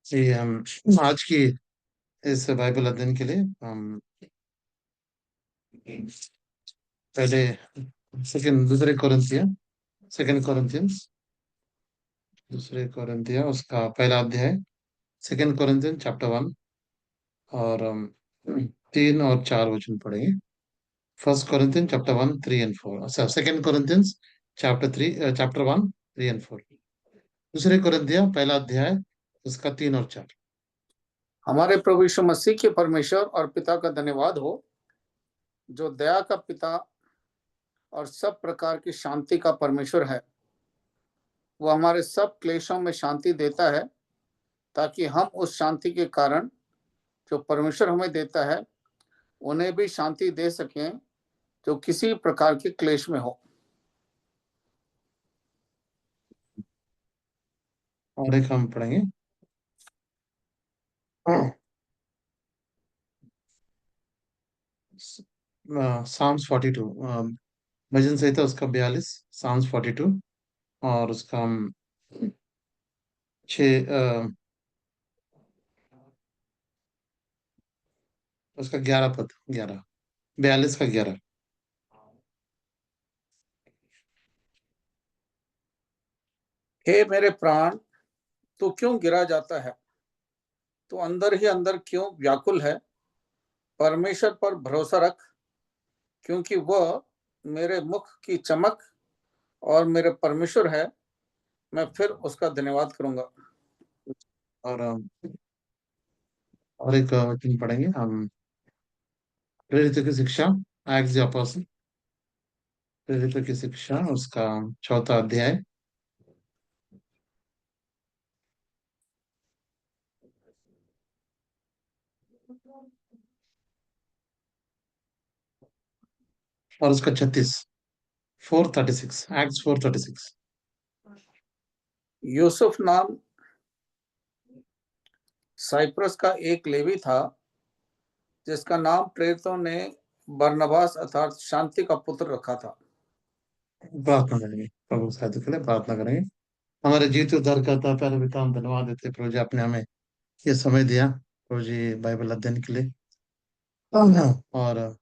जी, हम आज की इस बाइबल अध्ययन के लिए हम पहले दूसरे कोरिन्थिया सेकंड कोरिन्थियंस दूसरे कोरिन्थिया उसका पहला अध्याय, सेकंड कोरिन्थियन चैप्टर 1। और हम 3 और 4 वचन पढ़ेंगे। फर्स्ट कोरिन्थियन चैप्टर 1, 3 and 4, अच्छा, सेकंड कोरिन्थियंस चैप्टर 1, 3 and 4। दूसरे कोरिन्थिया पहला अध्याय, उसका 3 और 4। हमारे प्रभु यीशु मसीह के परमेश्वर और पिता का धन्यवाद हो, जो दया का पिता और सब प्रकार की शांति का परमेश्वर है। वो हमारे सब क्लेशों में शांति देता है, ताकि हम उस शांति के कारण जो परमेश्वर हमें देता है उन्हें भी शांति दे सकें, जो किसी प्रकार के क्लेश में हो। और एक हम पढ़ेंगे साम्स 42, भजन संहिता उसका 42, साम्स 42। और उसका हम छ उसका 11 पद, 11, 42 का 11। हे मेरे प्राण, तू क्यों गिरा जाता है? तू अंदर ही अंदर क्यों व्याकुल है? परमेश्वर पर भरोसा रख, क्योंकि वह मेरे मुख की चमक और मेरे परमेश्वर है। मैं फिर उसका धन्यवाद करूंगा। और और एक वचन पढ़ेंगे हम, प्रेरित की शिक्षा, एक्ट्स द अपोस्टल, प्रेरित की शिक्षा उसका चौथा अध्याय, और उसका 36, 436, एक्ट्स 436। यूसुफ नाम साइप्रस का एक लेवी था, जिसका नाम प्रेरितों ने बरनबास अर्थात शांति का पुत्र रखा था। प्रार्थना करेंगे, प्रभु साहित्य के लिए प्रार्थना करेंगे। हमारे जीवित उद्धार करता प्यारे पिता, हम धन्यवाद देते प्रभु जी, आपने हमें ये समय दिया प्रभु जी बाइबल अध्ययन के लिए। और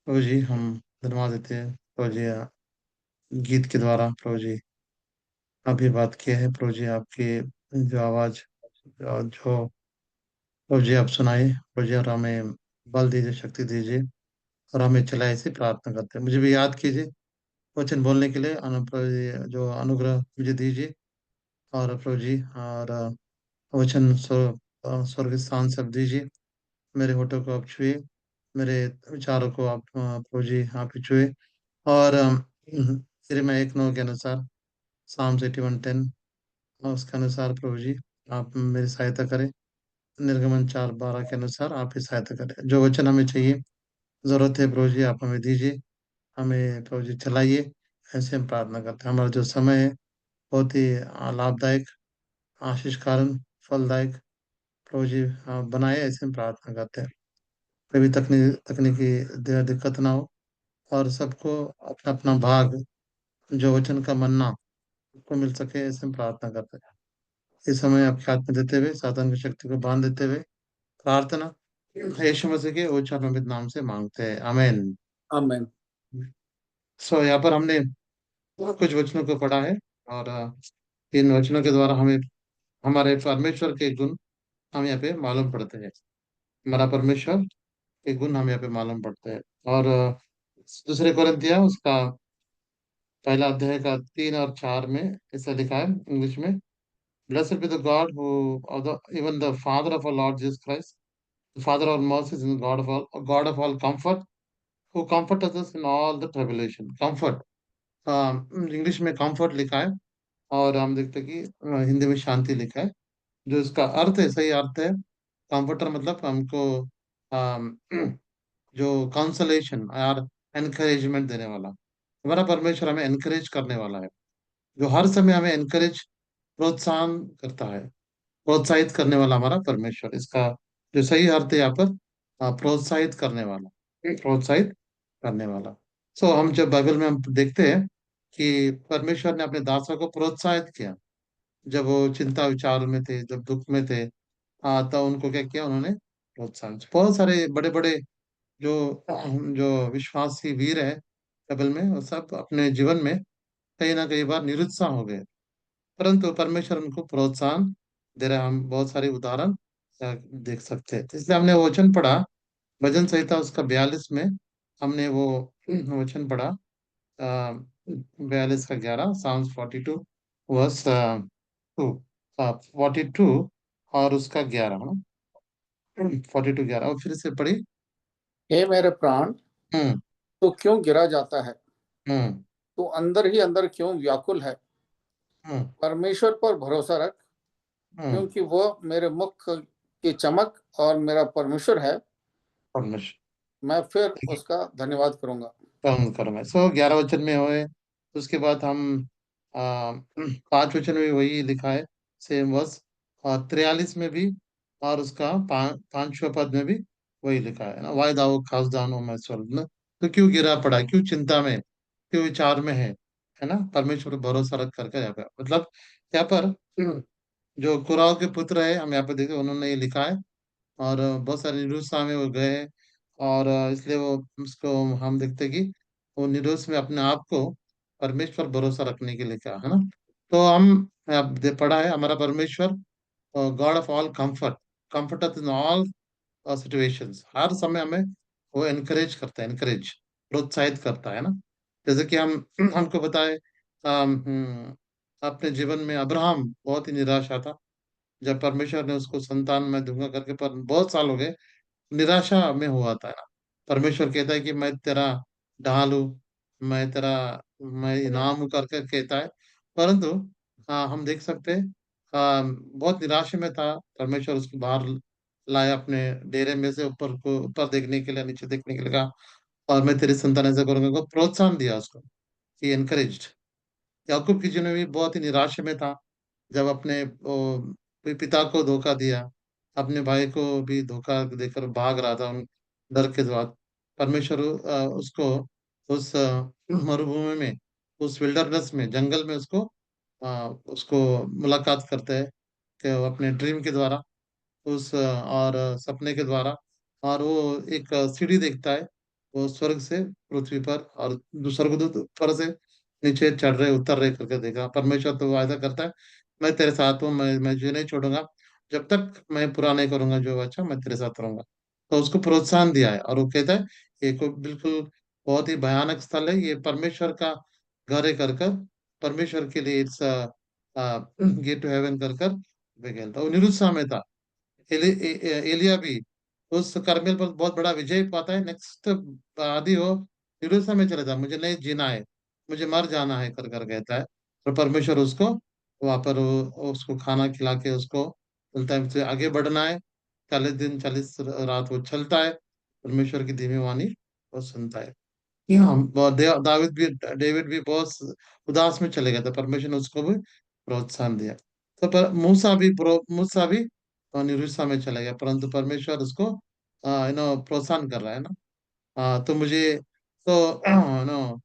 प्रभु जी हम धन्यवाद देते हैं प्रभु जी, गीत के द्वारा प्रभु जी अभी बात किया है प्रभु जी, आपकी जो आवाज जो प्रभु जी आप सुनाए प्रभु जी, और हमें बल दीजिए, शक्ति दीजिए, और हमें चलाए, ऐसे प्रार्थना करते हैं। मुझे भी याद कीजिए वचन बोलने के लिए, प्रभु जी जो अनुग्रह मुझे दीजिए। और प्रभु जी और वचन स्वर्ग स्थान से आप दीजिए। मेरे होठों को आप छुए, मेरे विचारों को आप प्रभु जी आप ही छुए। और फिर मैं 1:9 के अनुसार, साम्स 81:10, उसके अनुसार प्रभु जी आप मेरी सहायता करें। निर्गमन 4:12 के अनुसार आप ही सहायता करें। जो वचन हमें चाहिए, जरूरत है प्रभु जी आप हमें दीजिए, हमें प्रभु जी चलाइए, ऐसे हम प्रार्थना करते हैं। हमारा जो समय है बहुत ही लाभदायक, आशीष कारण, फलदायक प्रभु जी आप बनाए, ऐसे हम प्रार्थना करते हैं। कभी तकनीकी दिक्कत ना हो, और सबको अपना अपना भाग, जो वचन का मन्ना को मिल सके, ऐसे हम प्रार्थना करते हैं। इस समय आपके हाथ में देते हुए, सातान की शक्ति को बांध देते हुए, प्रार्थना यीशु मसीह के उच्चारणों नाम से मांगते हैं, आमीन। आमीन। यहाँ पर हमने कुछ वचनों को पढ़ा है। और इन वचनों के द्वारा हमें हमारे परमेश्वर के गुण हम यहाँ पे मालूम पड़ते हैं। हमारा परमेश्वर के गुण हम यहाँ पे मालूम पड़ते हैं। और दूसरे कोरिन्थिया उसका पहला अध्याय का 3 और 4 में ऐसा लिखा है इंग्लिश में, blessed be the God who even the father of our Lord Jesus Christ, the Father of mercies and God of all comfort, who comforteth us in all the tribulation. Comfort, English में comfort लिखा है, और हम देखते हैं कि हिंदी में शांति लिखा है। जो इसका अर्थ है, सही अर्थ है, कंफर्टर मतलब हमको अम, जो कंसोलेशन और एनकरेजमेंट देने वाला, हमारा परमेश्वर हमें एनकरेज करने वाला है, जो हर समय हमें एनकरेज, प्रोत्साहन करता है, प्रोत्साहित करने वाला हमारा परमेश्वर। इसका जो सही अर्थ है यहाँ पर प्रोत्साहित करने वाला, प्रोत्साहित करने वाला। हम जब बाइबल में हम देखते हैं कि परमेश्वर ने अपने दासों को प्रोत्साहित किया, जब वो चिंता विचार में थे, जब दुख में थे, तब उनको क्या किया उन्होंने, प्रोत्साहन। बहुत सारे बड़े बड़े जो जो विश्वासी वीर है बाइबल में, वो सब अपने जीवन में कहीं ना कहीं बार निरुत्साह हो गए, परंतु परमेश्वर उनको प्रोत्साहन दे रहा है। हम बहुत सारे उदाहरण देख सकते हैं। तो इसलिए हमने वो वचन पढ़ा, भजन संहिता उसका 42 में हमने वो वचन पढ़ा, 42 का 11, Psalms 42 वर्स 2, 42 और उसका 11, है ना, 42 11, और फिर से पढ़ी। हे मेरे प्राण, हम्म। तो क्यों गिरा जाता है, हम्म। तो अंदर ही अंदर क्यों व्याकुल है। हम्म। परमेश्वर पर भरोसा रख, हम्म। क्योंकि वो मेरे मुख की चमक और मेरा परमेश्वर है। परमेश्वर, मैं फिर उसका धन्यवाद करूंगा। कम करूंगा। 11 वचन में हुए। उसके बाद हम 5 वचन में वही लिखा है, सेम वर्स, और 43 में भी, और उसका 5वां पद में भी वही लिखा है ना, वाय दाओ खास दानो मैं स्वर्ग न। तो क्यों गिरा पड़ा, क्यों चिंता में, क्यों विचार में है ना, परमेश्वर पर भरोसा रख करके यहाँ पे, मतलब यहाँ पर जो कुराव के पुत्र है, हम यहाँ पे देखे उन्होंने ये लिखा है, और बहुत सारे निरुत्साह में वो गए, और इसलिए वो उसको हम देखते हैं कि वो निरुत्स में अपने आप को परमेश्वर भरोसा रखने के लिए कहा, है ना। तो हम पढ़ा है, हमारा परमेश्वर God of all comfort, comfort in all situations, हर समय हमें वो एनकरेज करता है, एनकरेज, प्रोत्साहित करता है ना। जैसे कि हम हमको बताए, अपने जीवन में अब्राहम बहुत ही निराशा था, जब परमेश्वर ने उसको संतान में दूंगा करके, पर बहुत साल हो गए, निराशा में हुआ था ना। परमेश्वर कहता है कि मैं तेरा ढाल हूँ, मैं इनाम हूँ करके कहता है, परंतु हम देख सकते हैं, बहुत निराशा में था। परमेश्वर उसको बाहर लाया अपने डेरे में से, ऊपर को, ऊपर देखने के लिए, नीचे देखने के लिए कहा, और मैं तेरी संतान ऐसा करूंगा को प्रोत्साहन दिया उसको, कि एनकरेज्ड। याकूब की जीवन में भी बहुत ही निराशा में था, जब अपने पिता को धोखा दिया, अपने भाई को भी धोखा देकर भाग रहा था उन डर के बाद। परमेश्वर उसको उस मरुभूमि में, उस विल्डरनेस में, जंगल में उसको उसको मुलाकात करते हैं, कि वो अपने ड्रीम के द्वारा, और सपने के द्वारा, और वो एक सीढ़ी देखता है, वो स्वर्ग से पृथ्वी पर, और जो स्वर्गदूत ऊपर से नीचे चढ़ रहे उतर रहे करके देखा। परमेश्वर तो वायदा करता है, मैं तेरे साथ हूँ, मैं तुझे नहीं छोड़ूंगा, जब तक मैं पूरा नहीं करूंगा जो अच्छा, मैं तेरे साथ रहूंगा। तो उसको प्रोत्साहन दिया है, और वो कहता है ये कोई बिल्कुल बहुत ही भयानक स्थल है, ये परमेश्वर का घर है कर कर, परमेश्वर के लिए इट्स गेट टू हेवन कर कर वे खेलता। वो निरुत्साह में था। एलिया भी उस कर्मेल पर बहुत बड़ा विजय पाता है, नेक्स्ट आदि वो यरूशलेम में चले जा, मुझे नहीं जीना है, मुझे मर जाना है कर कर कहता है। और परमेश्वर उसको वहां पर उसको खाना खिला के उसको बोलता है मुझे आगे बढ़ना है। 40 दिन 40 रात वो चलता है, परमेश्वर की धीमी वाणी वो सुनता है। दावीद भी, डेविड भी बहुत उदास में चले गए थे, परमेश्वर ने उसको भी प्रोत्साहन दिया। तो मूसा भी निरुत्साह में चला गया, परंतु परमेश्वर उसको प्रोत्साहन कर रहा है ना। तो मुझे तो नो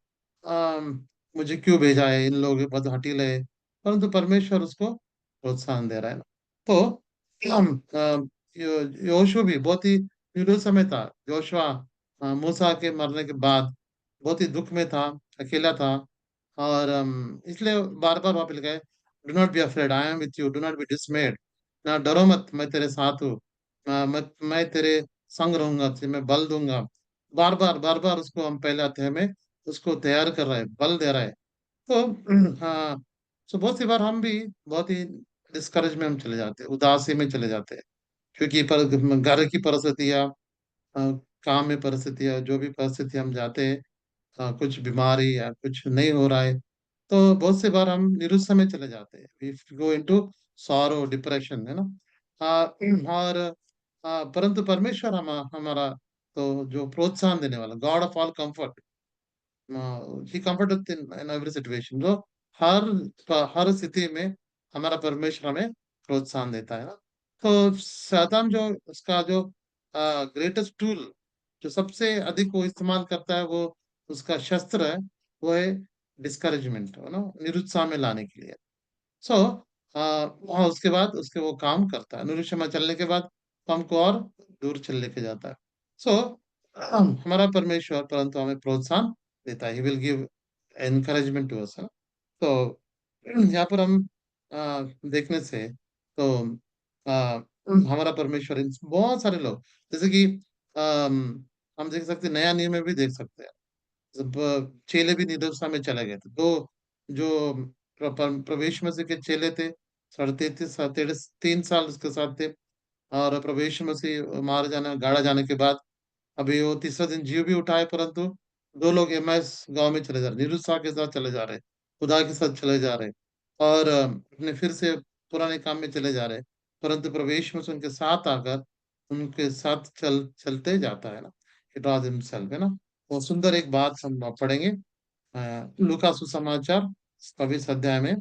मुझे क्यों भेजा है, इन लोग बहुत हठीले है, परंतु परमेश्वर उसको प्रोत्साहन दे रहा है ना। तो योशुआ भी बहुत ही निरुत्साह में था। योशुआ मूसा के मरने के बाद बहुत ही दुख में था, अकेला था, और इसलिए बार बार वहां पे लिखा है, do not be afraid, I am with you, do not be डिसमेड, ना डरो मत, मैं तेरे साथ हूँ, मैं तेरे संग रहूंगा, तुझे मैं बल दूंगा। बार बार उसको हम पहले अध्याय में उसको तैयार कर रहा है, बल दे रहा है। तो हाँ, तो बहुत सी बार हम भी बहुत ही डिस्करेज में हम चले जाते हैं, उदासी में चले जाते हैं, क्योंकि घर की परिस्थितियाँ, काम में परिस्थितियाँ, जो भी परिस्थिति हम जाते हैं, कुछ बीमारी या कुछ नहीं हो रहा है, तो बहुत से बार हम निरुत्साह में चले जाते हैं, we go into sorrow, depression, है ना। और परंतु परमेश्वर हमारा तो जो प्रोत्साहन देने वाला, God of all comfort, he comfort in every situation, जो हर हर स्थिति में हमारा परमेश्वर हमें प्रोत्साहन देता है ना। तो शैतान जो उसका जो ग्रेटेस्ट टूल, जो सबसे अधिक वो इस्तेमाल करता है, वो उसका शस्त्र है, वो है डिस्करेजमेंट, है ना, निरुत्साह में लाने के लिए। सो वहाँ उसके बाद उसके वो काम करता है। नूर शमा चलने के बाद वो हमको और दूर चल लेके जाता है। सो हमारा परमेश्वर परंतु हमें प्रोत्साहन देता है। He will give encouragement to us. तो यहाँ पर हम देखने से तो हमारा परमेश्वर बहुत सारे लोग जैसे कि हम देख सकते हैं, नया नियम में भी देख सकते हैं। जब चेले भी निरुत्साह में चले गए थे, तो जो प्रवेश मसीह के चेले थे, साढ़े 3 साल उसके साथ थे। और प्रवेश मसीह मार जाने गाड़ा जाने के बाद अभी वो तीसरा दिन जीव भी उठाए, परंतु दो लोग एमएस गांव में चले जा रहे, निरुत्साह के साथ चले जा रहे, खुदा के साथ चले जा रहे, और अपने फिर से पुराने काम में चले जा रहे, परंतु प्रवेश में से उनके साथ आकर उनके साथ चलते जाता है ना। इट वॉज हिमसेल्फ, है ना। वो सुंदर एक बात हम पढ़ेंगे, लूका सुसमाचार 24 अध्याय में,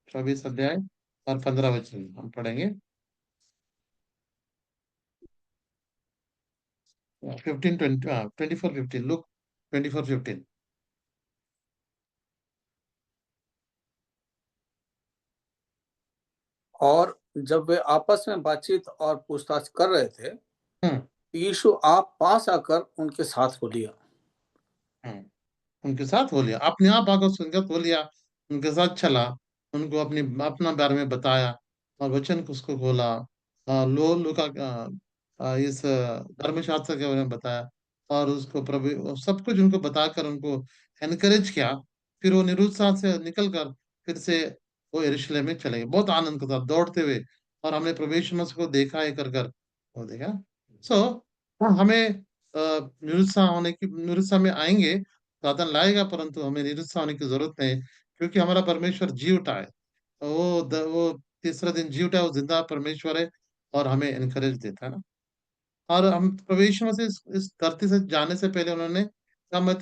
24 अध्याय और 15 वचन हम पढ़ेंगे। 24 15 लुक 24 15। और जब वे आपस में बातचीत और पूछताछ कर रहे थे, हम्म यीशु आप पास आकर उनके साथ हो लिया। हम्म उनके साथ हो लिया, अपने आप आकर संगत हो लिया, उनके साथ चला, उनको अपना बारे में बताया और वचन को उसको खोला। लो लुका इस धर्मशास्त्र के बारे में बताया, और उसको प्रभु सब कुछ उनको बताकर उनको एनकरेज किया। फिर वो निरुत्साह से निकल कर फिर से वो यरूशलेम में चले गए बहुत आनंद के साथ दौड़ते हुए। और हमने प्रवेश मसीह को देखा है कर कर वो देखा। सो हमें निरुत्साह में आएंगे, साधन लाएगा, परंतु हमें निरुत्साह होने की जरूरत नहीं, क्योंकि हमारा परमेश्वर जी उठा है। वो तीसरा दिन जी उठा है, वो जिंदा परमेश्वर है और हमें एनकरेज देता है ना। और हम प्रवेश में से इस धरती से जाने से पहले उन्होंने कहा, मैं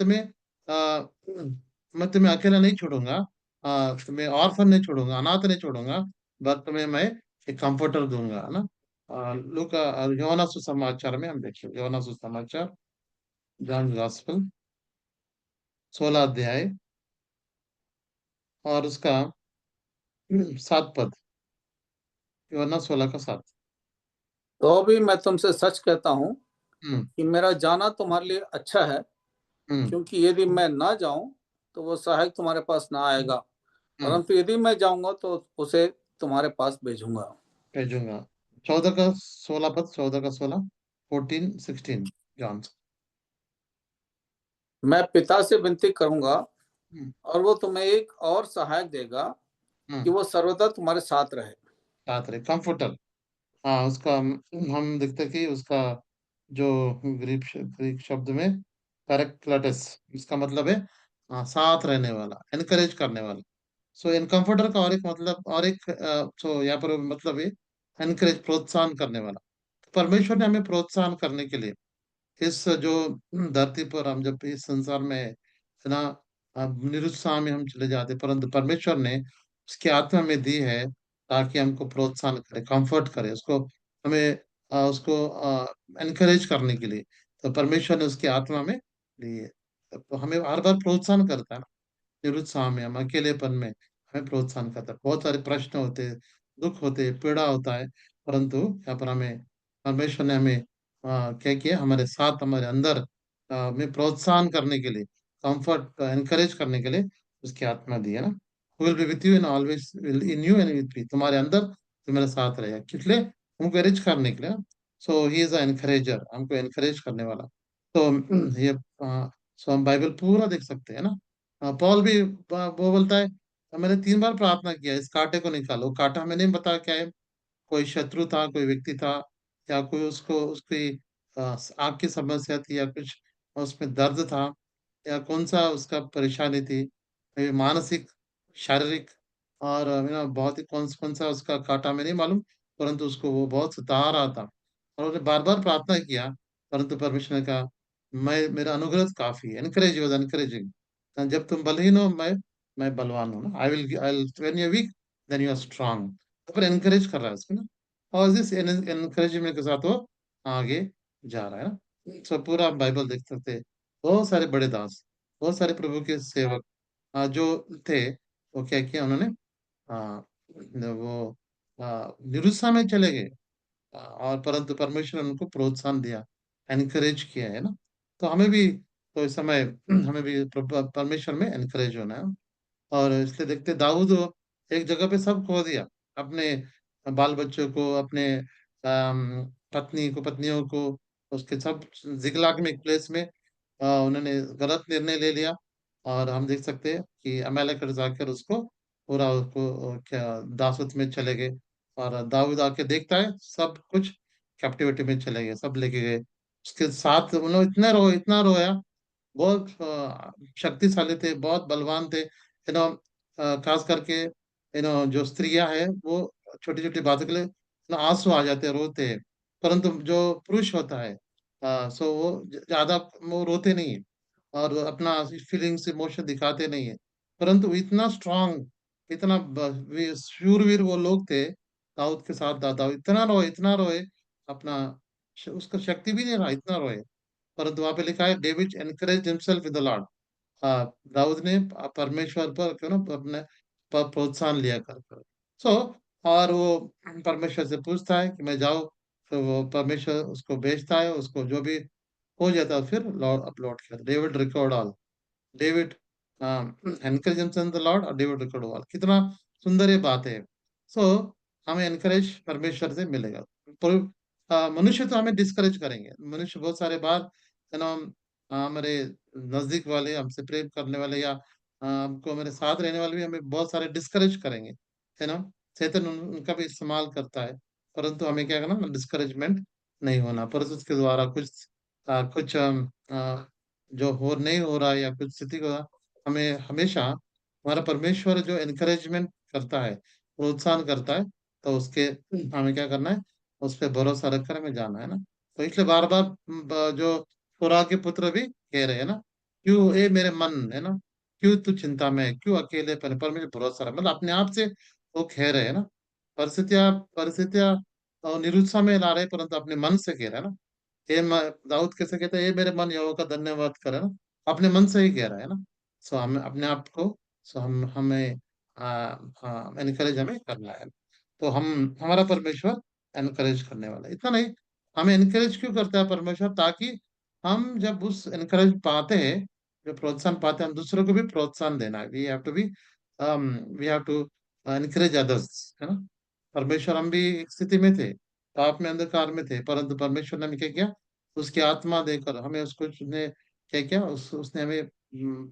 तुम्हें अकेला नहीं छोड़ूंगा, तुम्हें ऑर्फन नहीं छोड़ूंगा, अनाथ नहीं छोड़ूंगा, बट तुम्हें मैं एक कंफर्टर दूंगा, है ना। लूका योना सुसमाचार में हम देखिए, योना सुसमाचार, जॉन गॉस्पेल 16 अध्याय और उसका 7 पद, योना 16 का 7। तो भी मैं तुमसे सच कहता हूँ हम्म कि मेरा जाना तुम्हारे लिए अच्छा है, हम्म क्योंकि यदि मैं ना जाऊं तो वो सहायक तुम्हारे पास ना आएगा, हम्म परंतु यदि मैं जाऊंगा तो उसे तुम्हारे पास भेजूंगा। भेजूंगा। 14 का 16 पद, 14 का 16, 14 16, जॉन। मैं पिता से विनती करूंगा हम्म और वो तुम्हें एक और सहायक देगा कि हम्म वो सर्वदा तुम्हारे साथ रहे। साथ रहे, कंफर्टर। हाँ, उसका हम देखते हैं कि उसका जो ग्रीक शब्द में पैराक्लेटस, इसका मतलब है साथ रहने वाला, एनकरेज करने वाला। सो इन कंफर्टर का और एक मतलब, और एक सो यहाँ पर मतलब है एनकरेज, प्रोत्साहन करने वाला। परमेश्वर ने हमें प्रोत्साहन करने के लिए इस जो धरती पर हम जब इस संसार में इतना निरुत्साह में हम चले जाते, परंतु परमेश्वर ने उसकी आत्मा में दी है ताकि हमको प्रोत्साहन करे, कंफर्ट करे, उसको हमें उसको एनकरेज करने के लिए। तो परमेश्वर ने उसकी आत्मा में दी है, तो हमें हर बार प्रोत्साहन करता है ना। निरुत्साह में, हम अकेलेपन में हमें प्रोत्साहन करता है। बहुत सारे प्रश्न होते हैं, दुख होते हैं, पीड़ा होता है, परंतु यहाँ पर हमें परमेश्वर ने हमें क्या किया, हमारे साथ, हमारे अंदर में प्रोत्साहन करने के लिए, कंफर्ट एनकरेज करने के लिए उसकी आत्मा दी है ना। Will be with you and always will in you and with me, तुम्हारे अंदर तो मेरे साथ रहेगा, किसलिए, हमको एनकरेज करने के लिए। सो ही इज अ एनकरेजर, हमको एनकरेज करने वाला। तो ये सो हम बाइबल पूरा देख सकते हैं ना। पॉल भी वो बोलता है, मैंने 3 बार प्रार्थना किया इस कांटे को निकालो। कांटा हमें नहीं पता क्या है, कोई शत्रु था, कोई व्यक्ति था, या कोई उसको उसकी आँख की समस्या थी, या कुछ उसमें दर्द था, या कौन सा उसका परेशानी थी, ये मानसिक, शारीरिक, और बहुत ही कौन कौन सा उसका काटा में नहीं मालूम, परंतु उसको वो बहुत सता रहा था। और उसने बार बार प्रार्थना किया, परंतु परमेश्वर ने कहा, मैं मेरा अनुग्रह काफी है। एनकरेज वॉज एनकरेजिंग, जब तुम बलहीन हो, मैं बलवान हूँ ना। I will when you weak then you are strong. तो फिर एनकरेज कर रहा है उसको ना, और इस एनकरेजमेंट के साथ वो आगे जा रहा है ना। सब पूरा बाइबल देख सकते हैं, बहुत सारे बड़े दास, बहुत सारे प्रभु के सेवक जो थे, वो क्या किया उन्होंने, वो निरुत्साह में चले गए। और परंतु परमेश्वर ने उनको प्रोत्साहन दिया, एनकरेज किया, है ना? तो हमें भी तो इस समय हमें भी परमेश्वर में एनकरेज होना है। और इसलिए देखते दाऊद एक जगह पे सब खो दिया, अपने बाल बच्चों को, अपने पत्नी को, पत्नियों को, उसके सब जिगलाग में, एक प्लेस में उन्होंने गलत निर्णय ले लिया। और हम देख सकते हैं कि अमालेकट जाकर उसको पूरा उसको क्या दासत्व में चले गए। और दाऊद आके देखता है सब कुछ कैप्टिविटी में चले गए, सब लेके गए। उसके साथ उन लोग इतना रोया, बहुत शक्तिशाली थे, बहुत बलवान थे, खास करके जो स्त्रियां हैं वो छोटी छोटी बातों के लिए आंसू आ जाते हैं, रोते हैं। परंतु जो पुरुष होता है सो वो ज्यादा वो रोते नहीं है, और अपना फीलिंग्स इमोशन दिखाते नहीं है। परंतु इतना स्ट्रांग, इतना शूरवीर वो लोग थे दाऊद के साथ। दादा इतना रोए, अपना उसका शक्ति भी नहीं रहा, इतना रोए। परंतु वहां पे लिखा है David encourage himself with the Lord. दाऊद ने परमेश्वर पर क्यों ना अपने प्रोत्साहन लिया कर। सो और वो परमेश्वर से पूछता है कि मैं जाऊँ, तो वो परमेश्वर उसको भेजता है, उसको जो भी हो जाता है फिर लॉर्ड अपलोड किया, David record all. David encourage himself in the Lord और डेविड रिकॉर्ड ऑल, कितना सुंदर ये बात है। सो हमें एनकरेज परमेश्वर से मिलेगा। पर मनुष्य तो हमें डिस्करेज करेंगे, मनुष्य बहुत सारे बार हमारे नजदीक वाले, हमसे प्रेम करने वाले, या हमको मेरे साथ रहने वाले भी हमें बहुत सारे डिस्करेज करेंगे, है ना? शैतान उनका भी इस्तेमाल करता है। परंतु हमें क्या करना, डिस्करेजमेंट नहीं होना। पर उसके द्वारा कुछ जो हो नहीं हो रहा है या कुछ स्थिति को, हमें हमेशा हमारा परमेश्वर जो एनकरेजमेंट करता है, प्रोत्साहन करता है, तो उसके हमें क्या करना है, उस पर भरोसा रखकर हमें जाना है ना। तो इसलिए बार बार जो फुरा के पुत्र भी कह रहे हैं ना, क्यों ए मेरे मन, है ना, क्यों तू चिंता में है? क्यों अकेले पर मुझे भरोसा रहा, मतलब अपने आप से वो कह रहे हैं ना। परिस्थितियां परिस्थितियां निरुत्साह में ला रहे हैं, परंतु अपने मन से कह रहे हैं ना। दाऊद कैसे कहते हैं, ये मेरे मन यहोवा का धन्यवाद करे ना, अपने मन से ही कह रहा है ना। सो हम अपने आप को, सो हम हमें एनकरेज हमें करना है। तो हम हमारा परमेश्वर एनकरेज करने वाला है। इतना नहीं, हमें एनकरेज क्यों करता है परमेश्वर, ताकि हम जब उस एनकरेज पाते हैं, जो प्रोत्साहन पाते हैं, हम दूसरों को भी प्रोत्साहन देना है। We have to encourage others, है ना? परमेश्वर, हम भी एक स्थिति में थे, पाप में, अंधकार में थे, परंतु परमेश्वर ने हमें क्या किया, उसकी आत्मा देकर हमें उसको, उसने क्या किया, उसने हमें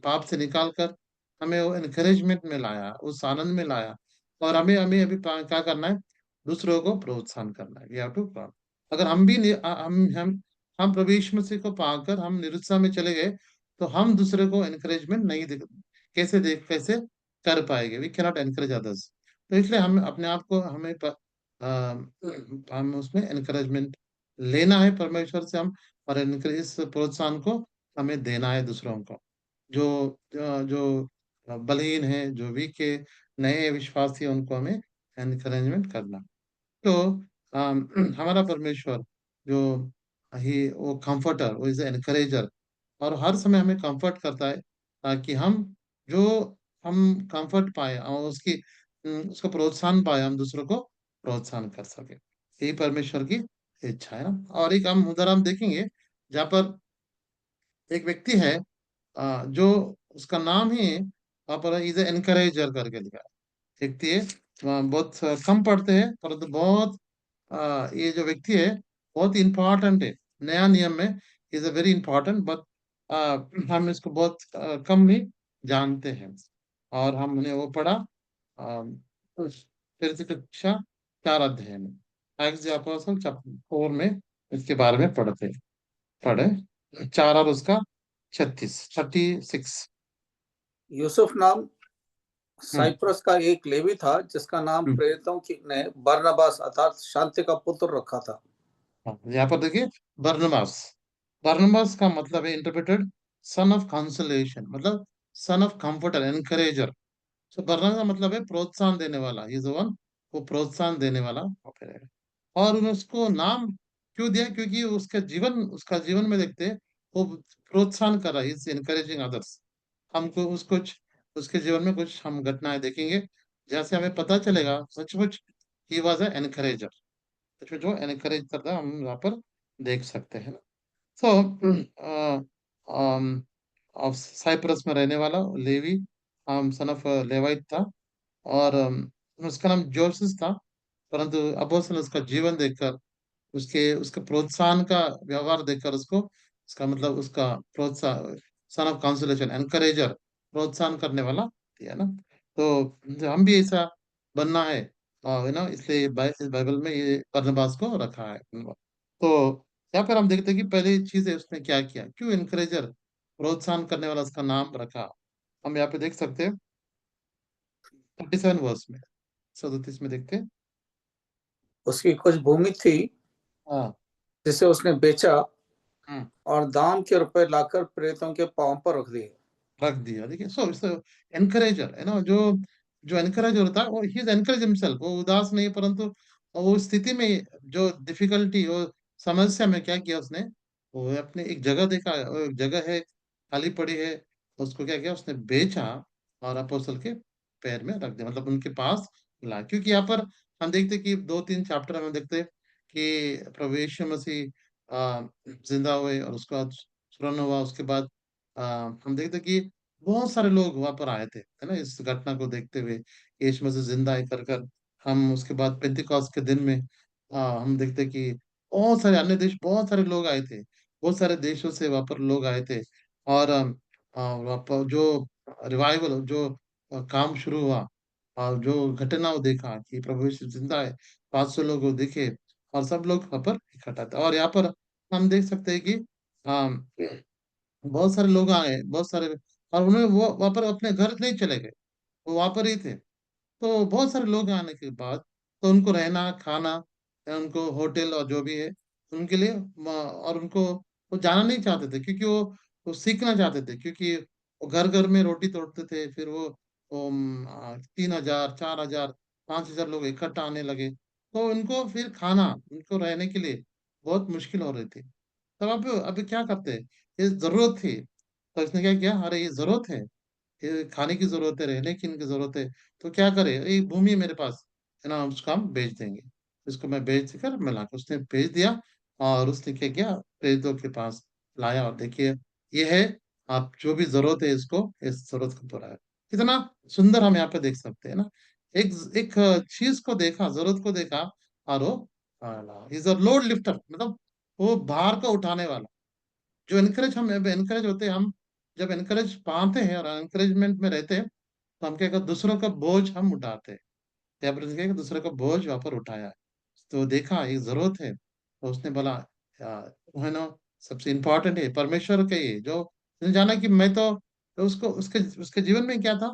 पाप से निकाल कर हमें वो एनकरेजमेंट में लाया, उस आनंद में लाया। और हमें हमें अभी क्या करना है, दूसरों को प्रोत्साहन करना है। We have to. अगर हम भी हम प्रभु यीशु मसीह को पाकर हम निरुत्साह में चले गए, तो हम दूसरे को एनकरेजमेंट नहीं दे, कैसे कर पाएंगे? We cannot encourage others. तो इसलिए हम अपने आप को हमें हम उसमें एनकरेजमेंट लेना है परमेश्वर से हम, और इस प्रोत्साहन को हमें देना है दूसरों को, जो बलहीन है, जो वीक है, नए विश्वासी है, उनको हमें एनकरेजमेंट करना। तो हमारा परमेश्वर जो ही वो कंफर्टर, वो इज एनकरेजर, और हर समय हमें कंफर्ट करता है, ताकि जो हम कंफर्ट पाए और उसको प्रोत्साहन पाए, हम दूसरों को प्रोत्साहन कर सके। यही परमेश्वर की इच्छा है ना। और एक हम उदाहरण देखेंगे जहाँ पर एक व्यक्ति है, जो उसका नाम ही वहाँ पर इज एनकरेजर करके लिखा है। व्यक्ति है, बहुत कम पढ़ते हैं, परंतु बहुत ये जो व्यक्ति है बहुत इंपॉर्टेंट है। नया नियम में is a very important, but हम इसको बहुत कम ही जानते हैं। और हमने वो पढ़ा फिर से कक्षा 4 अध्याय में, एक्ट्स द अपोस्टल चैप्टर 4 में इसके बारे में पढ़े 4 और उसका 36। यूसुफ नाम हम्म साइप्रस का एक लेवी था, जिसका नाम हम्म। प्रेरितों की ने बरनबास अर्थात शांति का पुत्र रखा था। हाँ, यहाँ पर देखिए, बरनबास। बरनबास का मतलब है इंटरप्रेटेड सन ऑफ कंसोलेशन, मतलब सन ऑफ कंफर्टर, एनकरेजर। सो बरनबास का मतलब है प्रोत्साहन देने वाला, इज वन, वो प्रोत्साहन देने वाला होता है। और उन्होंने उसको नाम क्यों दिया, क्योंकि उसका जीवन में देखते हैं, वो प्रोत्साहन कर रहा है, इज एनकरेजिंग अदर्स। हमको उसको उसके जीवन में कुछ हम घटनाएं देखेंगे, जैसे हमें पता चलेगा सचमुच ही वॉज ए एनकरेजर, सचमुच वो एनकरेज करता हम यहाँ पर देख सकते हैं ना। सो ऑफ साइप्रस में रहने वाला लेवी, सन ऑफ लेवाइट था, और उसका नाम जोसेफ था। परंतु अपोस्तल उसका जीवन देखकर, उसके उसके प्रोत्साहन का व्यवहार देखकर उसको, उसका मतलब उसका प्रोत्साहन, सन ऑफ कांसोलेशन, एनकरेजर, प्रोत्साहन करने वाला है ना। तो हम भी ऐसा बनना है, इसलिए इस बाइबल में ये बरनबास को रखा है। तो यहाँ पर हम देखते हैं कि पहली चीज है उसने क्या किया, क्यों एनकरेजर, प्रोत्साहन करने वाला उसका नाम रखा। हम यहाँ पे देख सकते हैं 37 वर्ष में, 37 में देखते हैं। उसकी कुछ भूमि थी हाँ। जिसे उसने बेचा हम्म। और दाम के रुपए लाकर प्रेतों के पांव पर रख दिए। रख दिया, देखिए। सो इट्स एनकरेजर है ना, जो जो एनकरेजर होता है वो ही इज एनकरेज हिमसेल्फ, वो उदास नहीं, परंतु वो स्थिति में, जो डिफिकल्टी, वो समस्या में क्या किया उसने, वो अपने एक जगह देखा, वो एक जगह है खाली पड़ी है, उसको क्या किया उसने, बेचा और अपोस्तल के पैर में रख दिया, मतलब उनके पास ला। क्योंकि यहाँ पर हम देखते कि 2-3 चैप्टर में देखते कि प्रभु यीशु मसीह जिंदा हुए और उसका स्मरण हुआ, उसके बाद हम देखते कि बहुत सारे लोग वहां पर आए थे, है ना, इस घटना को देखते हुए, यीशु मसीह जिंदा है कर हम उसके बाद पेंतिकोस्त के दिन में हम देखते कि बहुत सारे अन्य देश, बहुत सारे लोग आए थे, बहुत सारे देशों से वहां पर लोग आए थे। और वहाँ पर जो रिवाइवल, जो काम शुरू हुआ, और जो घटना वो देखा कि प्रभु यीशु जिंदा है, 500 लोग वो दिखे, और सब लोग वहां पर इकट्ठा थे। और यहाँ पर हम देख सकते हैं कि अम, बहुत सारे लोग आए, बहुत सारे, और उन्हें वो वहां पर अपने घर नहीं चले गए, वो वहां पर ही थे। तो बहुत सारे लोग आने के बाद, तो उनको रहना, खाना, या उनको होटल और जो भी है उनके लिए, और उनको वो जाना नहीं चाहते थे, क्योंकि वो सीखना चाहते थे, क्योंकि वो घर घर में रोटी तोड़ते थे। फिर वो 3,000, 4,000, 5,000 लोग इकट्ठा आने लगे, तो उनको फिर खाना, उनको रहने के लिए बहुत मुश्किल हो रही थी। तब अब अभी क्या करते हैं, ये जरूरत थी, तो इसने क्या किया, अरे ये जरूरत है, ये खाने की जरूरत है, रहने की इनकी जरूरत है, तो क्या करे, ये भूमि है मेरे पास, है ना, उसको हम बेच देंगे, इसको मैं बेच कर मैं लाकर, उसने बेच दिया। और उसने क्या किया, प्रेरितों के पास लाया, और देखिए ये है, आप जो भी जरूरत है इसको, इस जरूरत को पूरा है। कितना सुंदर हम यहाँ पे देख सकते हैं ना, एक एक चीज को देखा, जरूरत को देखा, और वो इज अ लोड लिफ्टर, मतलब वो भार को उठाने वाला। जो एनकरेज, हम एनकरेज होते हैं, हम जब एनकरेज पाते हैं और एनकरेजमेंट में रहते हैं, तो हम क्या कहते हैं, दूसरों का बोझ हम उठाते हैं, या फिर क्या कहते हैं, दूसरों का बोझ वहां पर उठाया है। तो देखा ये जरूरत है, तो उसने बोला, है ना, सबसे इम्पोर्टेंट है परमेश्वर के, ये जो उसने जाना कि मैं तो उसको, उसके उसके जीवन में क्या था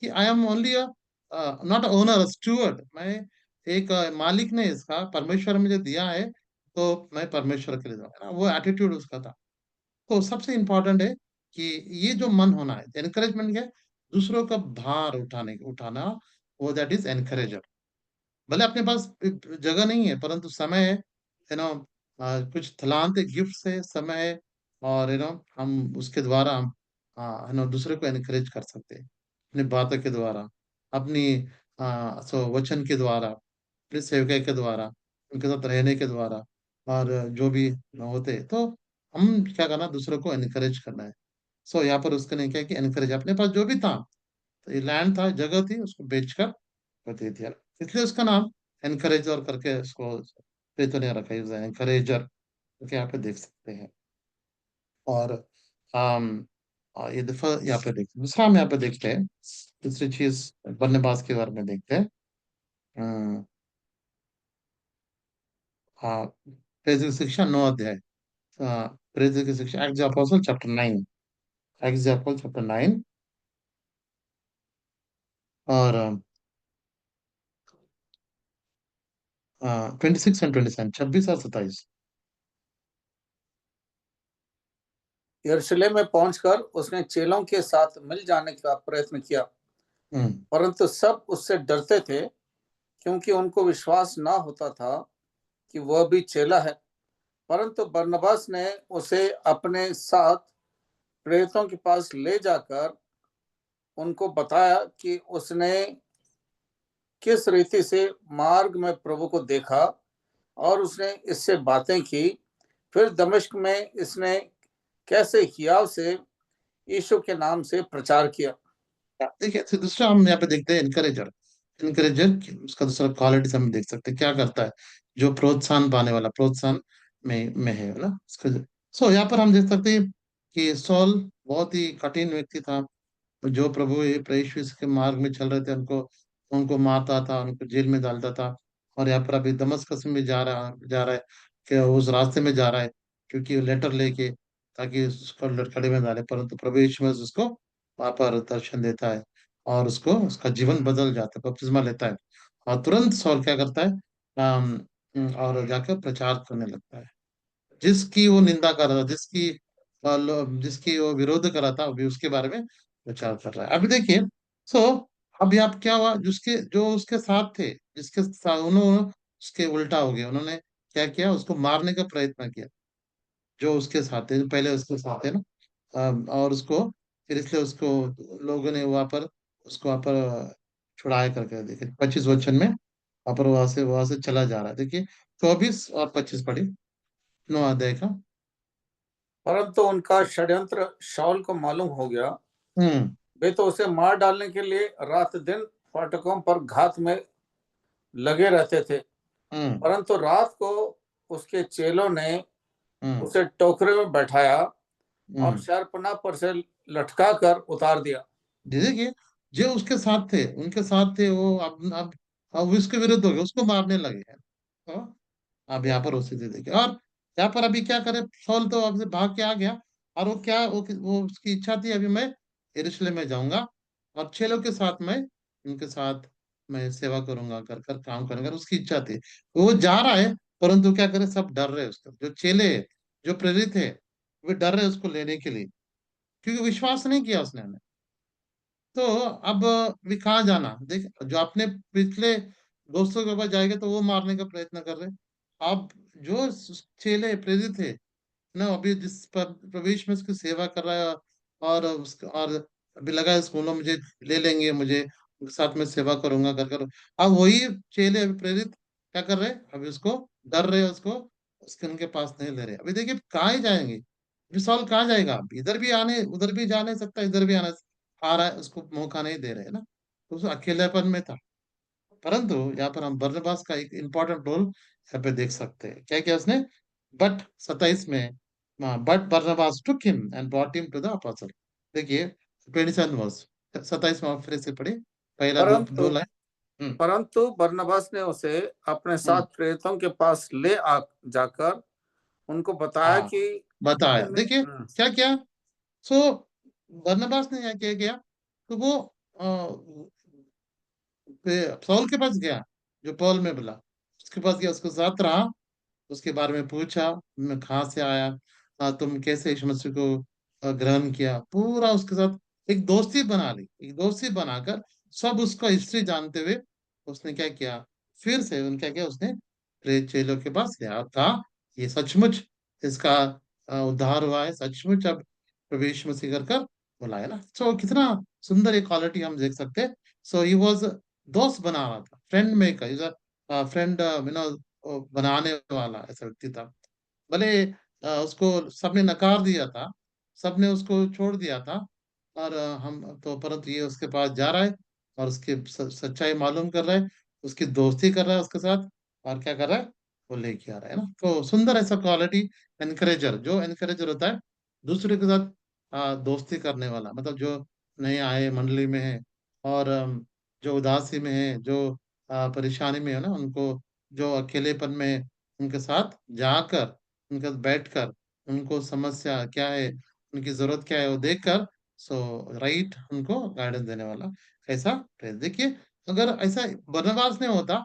कि I am only not owner, steward, मैं एक मालिक ने इसका, परमेश्वर ने मुझे दिया है, तो मैं परमेश्वर के लिए दूंगा, है ना, वो एटीट्यूड उसका था। तो सबसे इम्पोर्टेंट है कि ये जो मन होना है, एनकरेजमेंट क्या है, दूसरों का भार उठाना, वो दैट इज एनकरेजर। भले अपने पास जगह नहीं है, परंतु समय है, कुछ तलांत है, गिफ्ट है, समय है, और हम उसके द्वारा हम दूसरे को एनकरेज कर सकते हैं, अपनी बातों के द्वारा, अपनी वचन के द्वारा, अपने सेवकाई के द्वारा, उनके साथ रहने के द्वारा, और जो भी होते हैं, तो हम क्या करना, दूसरों को एनकरेज करना है। सो यहाँ पर उसने क्या किया, एनकरेज, अपने पास जो भी था, तो ये लैंड था, जगह थी, उसको बेचकर वो दे दिया, इसलिए उसका नाम एनकरेजर करके उसको प्रेरितों ने रखा है, एनकरेजर करके यहाँ पे देख सकते हैं। और आम, ये दफा यहाँ पे देखते हैं, दूसरा हम यहाँ पे देखते हैं, दूसरी चीज बरनबास के बारे में देखते हैं। अम, हाँ, प्रेरित की शिक्षा 9 अध्याय, प्रेरित की शिक्षा, acts of apostle chapter 9, acts of apostle chapter 9, और 26 और 27, 26 और 27। यरूशलेम में पहुंचकर उसने चेलों के साथ मिल जाने का प्रयत्न किया, हम्म। परंतु सब उससे डरते थे, क्योंकि उनको विश्वास ना होता था कि वह भी चेला है। परंतु बरनबास ने उसे अपने साथ प्रेरितों के पास ले जाकर उनको बताया कि उसने किस रीति से मार्ग में प्रभु को देखा और उसने इससे बातें की। फिर दमिश्क में इसने कैसे हियाव से यीशु के नाम से प्रचार किया। देखिए, तो दूसरा हम यहाँ पे देखते हैं इनकरेजर। इनकरेजर उसका दूसरा क्वालिटीज हम देख सकते हैं क्या करता है, जो प्रोत्साहन पाने वाला, प्रोत्साहन में है ना उसका। सो यहाँ पर हम देख सकते हैं कि सॉल बहुत ही कठिन व्यक्ति था, जो प्रभु यीशु के मार्ग में चल रहे थे, उनको उनको मारता था, उनको जेल में डालता था। और यहाँ पर अभी दमस्कस में जा रहा है, कि उस रास्ते में जा रहा है, क्योंकि लेटर लेके, ताकि उसको लटकड़े में डाले, परंतु प्रभु यीशु मसीह उसको वहां पर दर्शन देता है, और उसको उसका जीवन बदल जाता है, बपतिस्मा लेता है। और तुरंत सॉल क्या करता है, और जाकर प्रचार करने लगता है। जिसकी वो निंदा कर रहा था, जिसकी वो विरोध कर रहा था, अभी उसके बारे में प्रचार कर रहा है। अभी देखिए, सो अभी आप क्या हुआ, जिसके जो उसके साथ थे, जिसके साथ उन्होंने, उसके उल्टा हो गया, उन्होंने क्या किया, उसको मारने का प्रयत्न किया। जो उसके साथ थे, जो पहले उसके साथ थे ना, और उसको, फिर इसलिए उसको लोगों ने वहां पर, उसको वहां पर छुड़ाया करके, देखिए 25 वचन में वहां पर, वहां से चला जा रहा है। देखिए 24 और 25 पढ़ी, 9 अध्याय का। परंतु उनका षड्यंत्र शाऊल को मालूम हो गया। हम्म। वे तो उसे मार डालने के लिए रात दिन फाटकों पर घात में लगे रहते थे। हम्म। परंतु रात को उसके चेलों ने हम्म। उसे टोकरे में बैठाया और हम्म। शहरपनाह पर से लटका कर उतार दिया। देखिए, जो उसके साथ थे, उनके साथ थे, वो अब उसके विरुद्ध हो गए, उसको मारने लगे हैं। तो अब यहाँ पर उसी से देखिए, और यहाँ पर अभी क्या करे, सॉल तो अब से भाग के आ गया। और वो उसकी इच्छा थी, अभी मैं यरूशलेम में जाऊंगा, और चेलों के साथ मैं, उनके साथ मैं सेवा करूंगा, कर कर काम करूंगा, उसकी इच्छा थी। वो जा रहा है, परंतु क्या करे, सब डर रहे हैं उसको, जो चेले हैं, जो प्रेरित है, वे डर रहे हैं उसको लेने के लिए, क्योंकि विश्वास नहीं किया उसने हमें। तो अब भी कहाँ जाना, देख, जो अपने पिछले दोस्तों के पास जाएगा तो वो मारने का प्रयत्न कर रहे। अब जो चेले प्रेरित थे ना, अभी जिस पर प्रवेश में उसकी सेवा कर रहा है, और अभी लगा है स्कूलों, मुझे ले लेंगे, मुझे उनके साथ में सेवा करूंगा, कर कर। अब वही चेले अभी प्रेरित क्या कर रहे, अभी उसको डर रहे, उसको उसके उनके पास नहीं ले रहे। अभी देखिए कहाँ ही जाएंगे, विशाल कहाँ जाएगा, अब इधर भी आने, उधर भी जा नहीं सकता, इधर भी आ रहा है, उसको मौका नहीं दे रहे ना, तो उस अकेलेपन में था। परंतु यहाँ पर हम बरनबास का एक इंपॉर्टेंट रोल यहाँ पे देख सकते हैं, क्या किया उसने। बट 27 में, but Barnabas took him and brought him to the apostle. देखिए 27 वर्ष, 27 में फिर से पढ़े, पहला दो परंतु दो लाइन। हम्म। परंतु बरनबास ने उसे अपने साथ हम्म। प्रेरितों के पास ले आ जाकर उनको बताया हाँ, कि बताया, मैंने देखिए क्या किया। सो बरनबास ने क्या किया, तो वो सौल के पास गया, जो पौल में बोला, उसके पास गया, उसके साथ रहा, उसके बारे में पूछा, मैं कहाँ से आया, तुम कैसे यीशु मसीह को ग्रहण किया, पूरा उसके साथ एक दोस्ती बना ली। एक दोस्ती बनाकर सब उसका हिस्ट्री जानते हुए उसने क्या किया, फिर से उनका क्या, उसने चेलों के पास गया और कहा, ये सचमुच इसका उद्धार हुआ है, सचमुच अब प्रवेश मसीह कर कर बुलाया ना। सो कितना सुंदर ये क्वालिटी हम देख सकते हैं। सो ही वॉज दोस्त बना रहा था, फ्रेंड मेकर, फ्रेंड बनाने वाला ऐसा व्यक्ति था। भले उसको सबने नकार दिया था, सबने उसको छोड़ दिया था, और हम तो, परंतु ये उसके पास जा रहा है, और उसकी सच्चाई मालूम कर रहा है, उसकी दोस्ती कर रहा है उसके साथ, और क्या कर रहा है, वो लेके आ रहा है ना। तो सुंदर ऐसा क्वालिटी, एनकरेजर, जो एनकरेजर होता है, दूसरे के साथ दोस्ती करने वाला, मतलब जो नए आए मंडली में है, और जो उदासी में है, जो परेशानी में है ना, उनको, जो अकेलेपन में, उनके साथ जाकर, उनके साथ बैठकर, उनको समस्या क्या है, उनकी जरूरत क्या है, वो देखकर, राइट, उनको गाइडेंस देने वाला ऐसा प्रेस। देखिए, अगर ऐसा बरनबास नहीं होता,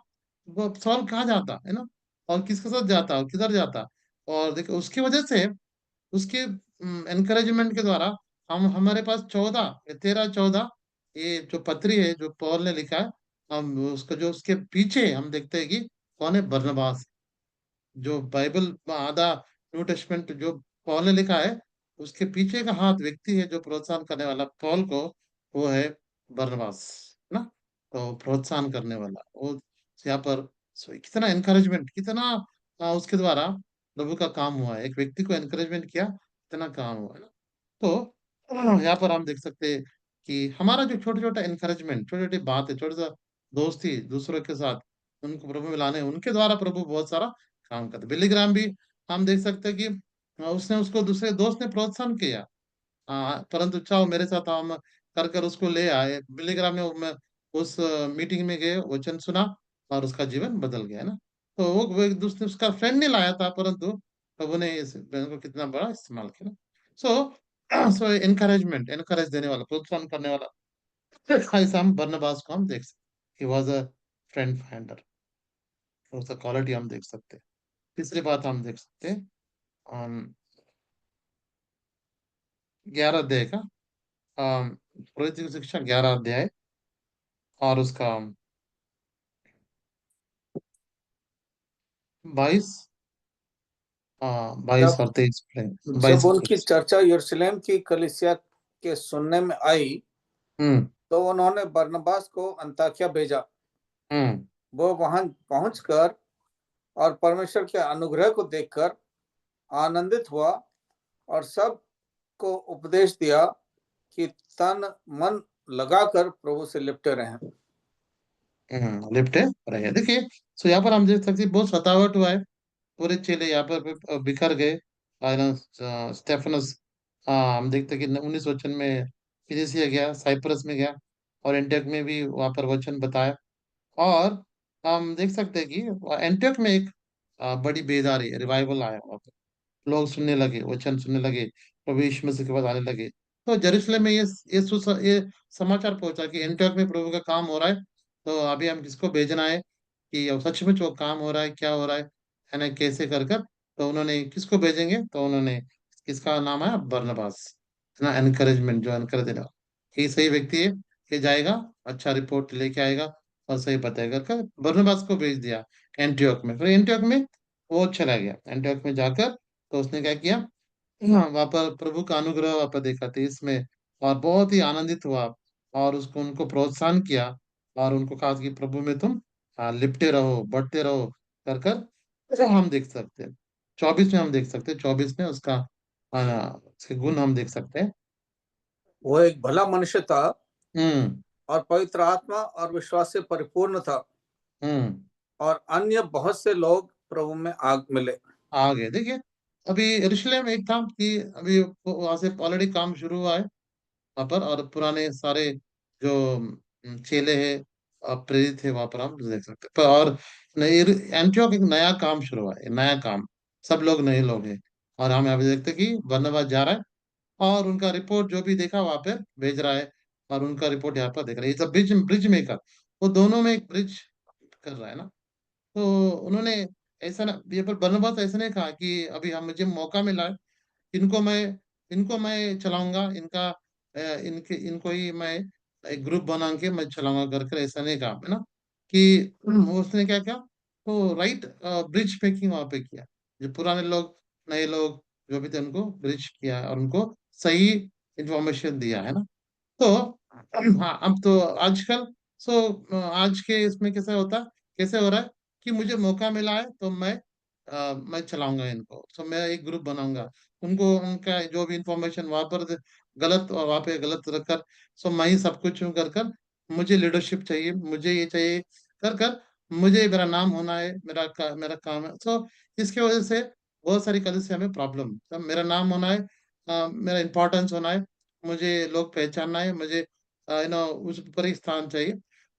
वो सॉल कहाँ जाता है ना, और किसके साथ जाता, और किधर जाता। और देखिए उसकी वजह से, उसके एनकरेजमेंट के द्वारा, हम हमारे पास 13-14 ये जो पत्री है, जो पौल ने लिखा है, हम उसका, जो उसके पीछे हम देखते हैं कि कौन है, बरनबास। जो बाइबल में आधा न्यू टेस्टमेंट जो पौल ने लिखा है, उसके पीछे का हाथ व्यक्ति है, जो प्रोत्साहन करने वाला पौल को, वो है बरनबास ना। तो प्रोत्साहन करने वाला वो यहाँ पर कितना एनकरेजमेंट, कितना उसके द्वारा प्रभु का काम हुआ है, एक व्यक्ति को एनकरेजमेंट किया, कितना काम हुआ है ना। तो यहाँ पर हम देख सकते हैं कि हमारा जो छोटे छोटा एनकरेजमेंट, छोटी छोटी बात है, छोटा सा दोस्ती दूसरों के साथ, उनको प्रभु में लाने, उनके द्वारा प्रभु बहुत सारा काम करते। बिली ग्राम भी हम देख सकते हैं कि उसने उसको दूसरे दोस्त ने प्रोत्साहन किया। परंतु चाहो मेरे साथ हम कर कर उसको ले आए। बिली ग्राम ने उस मीटिंग में गए, वचन सुना और उसका जीवन बदल गया ना। तो वो एक दूसरे उसका फ्रेंड नहीं लाया था, परंतु प्रभु ने इस बहन को कितना बड़ा इस्तेमाल किया ना। सो सो एनकरेजमेंट, एनकरेज देने वाला, प्रोत्साहन करने वाला, ऐसा हम बरनबास को हम देख सकते। He was a friend finder, उसका क्वालिटी हम देख सकते हैं। तीसरी बात हम देख सकते हैं, 11 अध्याय का, पुरोहित की शिक्षा 11 अध्याय और उसका 22, बाईस जब और 23 जब 22 और उनकी 23। चर्चा यरूशलेम की कलीसिया के सुनने में आई, हम्म। तो उन्होंने बरनबास को अंताकिया भेजा। हम्म। वो वहां पहुंचकर और परमेश्वर के अनुग्रह को देखकर आनंदित हुआ और सब को उपदेश दिया कि तन मन लगाकर प्रभु से लिपटे रहें। लिफ्ट है रहे, देखिए। सो यहाँ पर हम देख सकते हैं बहुत सतावट हुआ है, पूरे चेले यहाँ पर बिखर गए। स्टेफनस, हम देखते हैं कि 19 वचन में फिलिसिया गया, साइप्रस में गया, और एंटियोक में भी वहां पर वचन बताया। और हम देख सकते हैं कि एंटियोक में एक बड़ी बेदारी, रिवाइवल आया वहाँ पर। लोग सुनने लगे, वचन सुनने लगे, प्रभु यीशु मसीह के पास आने लगे। तो यरूशलेम में ये समाचार पहुंचा कि एंटियोक में प्रभु का काम हो रहा है। तो अभी हम किसको भेजना है कि अब सचमुच वो काम हो रहा है, क्या हो रहा है ना, कैसे कर कर। तो उन्होंने किसको भेजेंगे, तो उन्होंने, किसका नाम है, बरनबास, है ना, एनकरेजमेंट, जो एनकरेज देगा, ये सही व्यक्ति है, ये जाएगा, अच्छा रिपोर्ट लेके आएगा और सही बताएगा कर बरनबास को भेज दिया एंटियोक में। फिर एंटियोक में वो चला गया, एंटियोक में जाकर तो उसने क्या किया, वहां पर प्रभु का अनुग्रह वहां पर देखा था इसमें, और बहुत ही आनंदित हुआ, और उसको उनको प्रोत्साहन किया, और उनको कहा कि प्रभु में तुम लिपटे रहो, बढ़ते रहो, कर कर। ऐसा हम देख सकते हैं। 24 में हम देख सकते हैं, 24 में उसका उसके गुण हम देख सकते हैं। वो एक भला मनुष्य था हम्म। और पवित्र आत्मा और विश्वास से परिपूर्ण था, हम्म। और अन्य बहुत से लोग प्रभु में आग मिले। आगे देखिए, अभी यरूशलेम एक था कि अभी वहां से ऑलरेडी काम शुरू हुआ है वहां पर, और पुराने सारे जो चेले हैं, प्रेरित है, वहां पर हम देख सकते हैं। पर और नई एंटियोक, एक नया काम शुरू हुआ है, नया काम, सब लोग नए लोग हैं। और हम यहाँ पे देखते हैं कि बरनबास जा रहा है, और उनका रिपोर्ट जो भी देखा वहां पे भेज रहा है, और उनका रिपोर्ट यहाँ पर देख रहा है। ये ब्रिज ब्रिज मेकर, वो दोनों में एक ब्रिज कर रहा है ना। तो उन्होंने ऐसा ना, ये पर बरनबास ऐसा नहीं कहा कि अभी हम, मुझे मौका मिला है, इनको मैं इनको मैं चलाऊंगा, इनके इनको ही मैं एक ग्रुप बना के मैं चलाऊंगा कर कर, ऐसा नहीं कहा, है ना। कि उसने क्या किया, तो राइट ब्रिज मेकिंग वहां पे किया, जो पुराने लोग, नए लोग जो भी थे, उनको ब्रिज किया और उनको सही इंफॉर्मेशन दिया, है ना। तो हाँ, अब तो आजकल, आज के इसमें कैसे होता, कैसे हो रहा है कि मुझे मौका मिला है तो मैं चलाऊंगा इनको, तो मैं एक ग्रुप बनाऊंगा, उनको उनका जो भी इंफॉर्मेशन वहां पर गलत, और वहां पे गलत रखकर, मैं ही सब कुछ हूँ कर कर, मुझे लीडरशिप चाहिए, मुझे ये चाहिए कर कर, मुझे मेरा नाम होना है, मेरा काम है। इसके वजह से बहुत सारी कलिसिया में प्रॉब्लम, तो मेरा नाम होना है, मेरा इंपॉर्टेंस होना है, मुझे लोग पहचानना है, मुझे उस ऊपर ही स्थान चाहिए।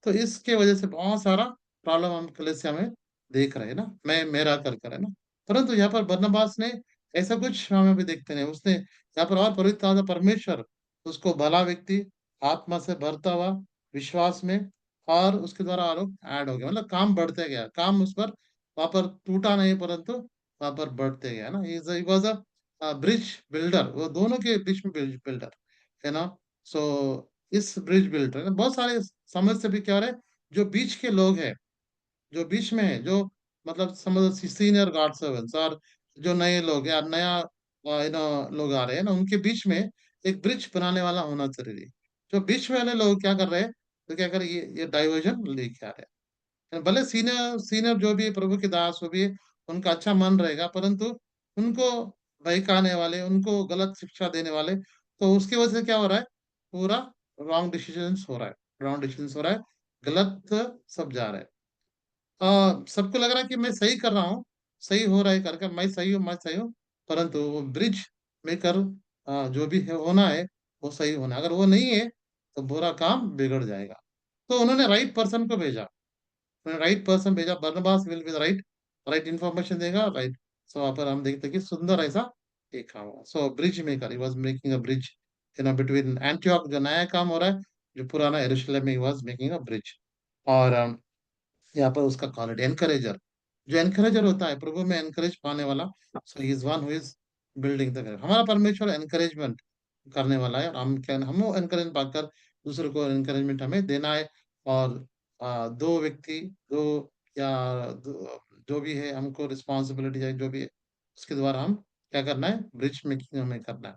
तो इसके वजह से बहुत सारा प्रॉब्लम हम कलीसिया में देख रहे हैं ना, मैं मेरा कर कर, है ना। परंतु यहाँ पर बरनबास ने ऐसा कुछ हमें भी देखते नहीं, उसने यहाँ पर और पवित्र आत्मा परमेश्वर उसको भला व्यक्ति, आत्मा से भरता हुआ, विश्वास में, और उसके द्वारा आरोप ऐड हो गया, मतलब काम बढ़ते गया, काम उस पर वहां पर टूटा नहीं, परंतु वहां पर बढ़ते गया ना। He was a bridge builder, वो दोनों के बीच में ब्रिज बिल्डर, है ना। सो इस ब्रिज बिल्डर बहुत सारे समझ से भी क्या हो रहा है, जो बीच के लोग हैं, जो बीच में है, जो मतलब समझ सीनियर गार्ड सर्वेंट्स, और जो नए लोग या नया लोग आ रहे हैं ना, उनके बीच में एक ब्रिज बनाने वाला होना जरूरी है। जो बीच वाले लोग क्या कर रहे हैं, तो क्या करे, ये डाइवर्जन लेके आ रहे हैं। भले सीनियर सीनियर जो भी है, प्रभु के दास जो भी है, उनका अच्छा मन रहेगा, परंतु उनको बहकाने वाले, उनको गलत शिक्षा देने वाले, तो उसकी वजह से क्या हो रहा है, पूरा रॉन्ग डिसीजंस हो रहा है, रॉन्ग डिसीजंस हो रहा है, गलत सब जा रहा है। सबको लग रहा है कि मैं सही कर रहा हूँ, सही हो रहा है करके, मैं सही हूँ, परंतु वो ब्रिज मेकर जो भी है होना है, वो सही होना है। अगर वो नहीं है, तो बुरा काम बिगड़ जाएगा। तो उन्होंने राइट पर्सन को भेजा, उन्होंने राइट पर्सन भेजा, Barnabas will be right, right information देगा, राइट। सो वहाँ पर हम देखते हैं कि सुंदर ऐसा एक काम हुआ। So bridge maker, he was making a bridge between Antioch, जो नया काम हो रहा है, जो पुराना यरूशलेम में, ही वाज मेकिंग अ ब्रिज। और यहाँ पर उसका क्वालिटी एनकरेजर, जो एनकरेजर होता है, प्रभु में एनकरेज पाने वाला, so he is one who is building the. हमारा परमेश्वर एनकरेजमेंट करने वाला है, और हम वो एनकरेज पाकर दूसरों को एनकरेजमेंट हमें देना है। और दो व्यक्ति, दो या जो भी है, हमको रिस्पॉन्सिबिलिटी है जो भी है, उसके द्वारा हम क्या करना है, ब्रिज मेकिंग हमें करना है।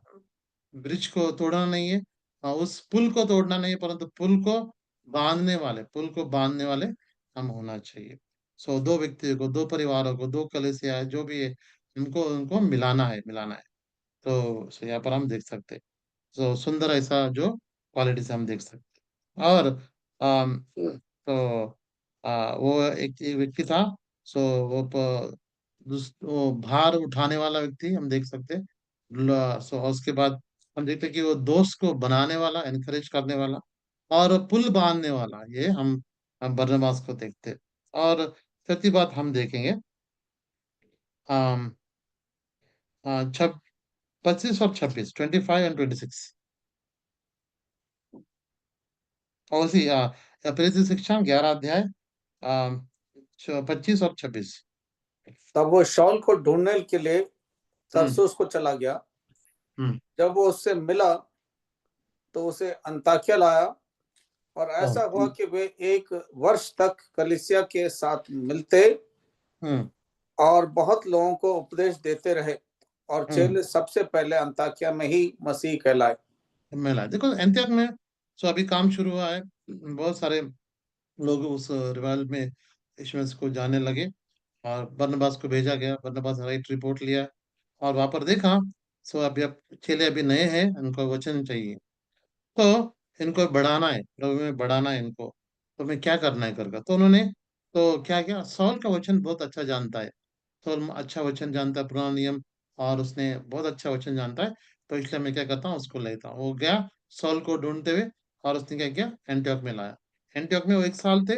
ब्रिज को तोड़ना नहीं है, उस पुल को तोड़ना नहीं है, परंतु पुल को बांधने वाले हम होना चाहिए। सो दो व्यक्तियों को, दो परिवारों को, दो कलीसिया जो भी है, उनको उनको मिलाना है। तो यहाँ पर हम देख सकते हैं। तो सुंदर ऐसा जो क्वालिटी से हम देख सकते हैं। और तो वो एक व्यक्ति था। सो वो भार उठाने वाला व्यक्ति हम देख सकते हैं। सो उसके बाद हम देखते हैं कि वो दोस्त को बनाने वाला, एनकरेज करने वाला, और पुल बांधने वाला, ये हम बरनबास को देखते हैं। और छठी बात हम देखेंगे, अम, छब 25 और 26, 25 एंड 26। और उसी प्रेरित शिक्षा 11 अध्याय, 25 और 26। तब वो शाऊल को ढूंढने के लिए हम्म। तरसुस को चला गया। हम्म। जब वो उससे मिला तो उसे अंताकिया लाया, और ऐसा हुआ कि वे 1 वर्ष तक कलीसिया के साथ मिलते हम्म। और बहुत लोगों को उपदेश देते रहे, और हम्म। चेले सबसे पहले अंताकिया में ही मसीह कहलाए। मेला देखो एंटियोक में, सो अभी काम शुरू हुआ है, बहुत सारे लोग उस रिवाइवल में यीशु मसीह को जानने लगे। और बरनबास को भेजा गया, बरनबास ने राइट रिपोर्ट लिया, और वहां पर देखा। सो अभी अब चेले अभी नए हैं, उनको वचन चाहिए, तो इनको बढ़ाना है, प्रभु में बढ़ाना है इनको। तो मैं क्या करना है करके, तो उन्होंने तो क्या किया, सॉल का वचन बहुत अच्छा जानता है, सॉल अच्छा वचन जानता है, पुराना नियम, और उसने बहुत अच्छा वचन जानता है। तो इसलिए मैं क्या करता हूँ, उसको लेता हूँ। वो गया सॉल को ढूंढते हुए, और उसने क्या किया, एंटियोक में लाया। एंटियोक में वो 1 साल थे,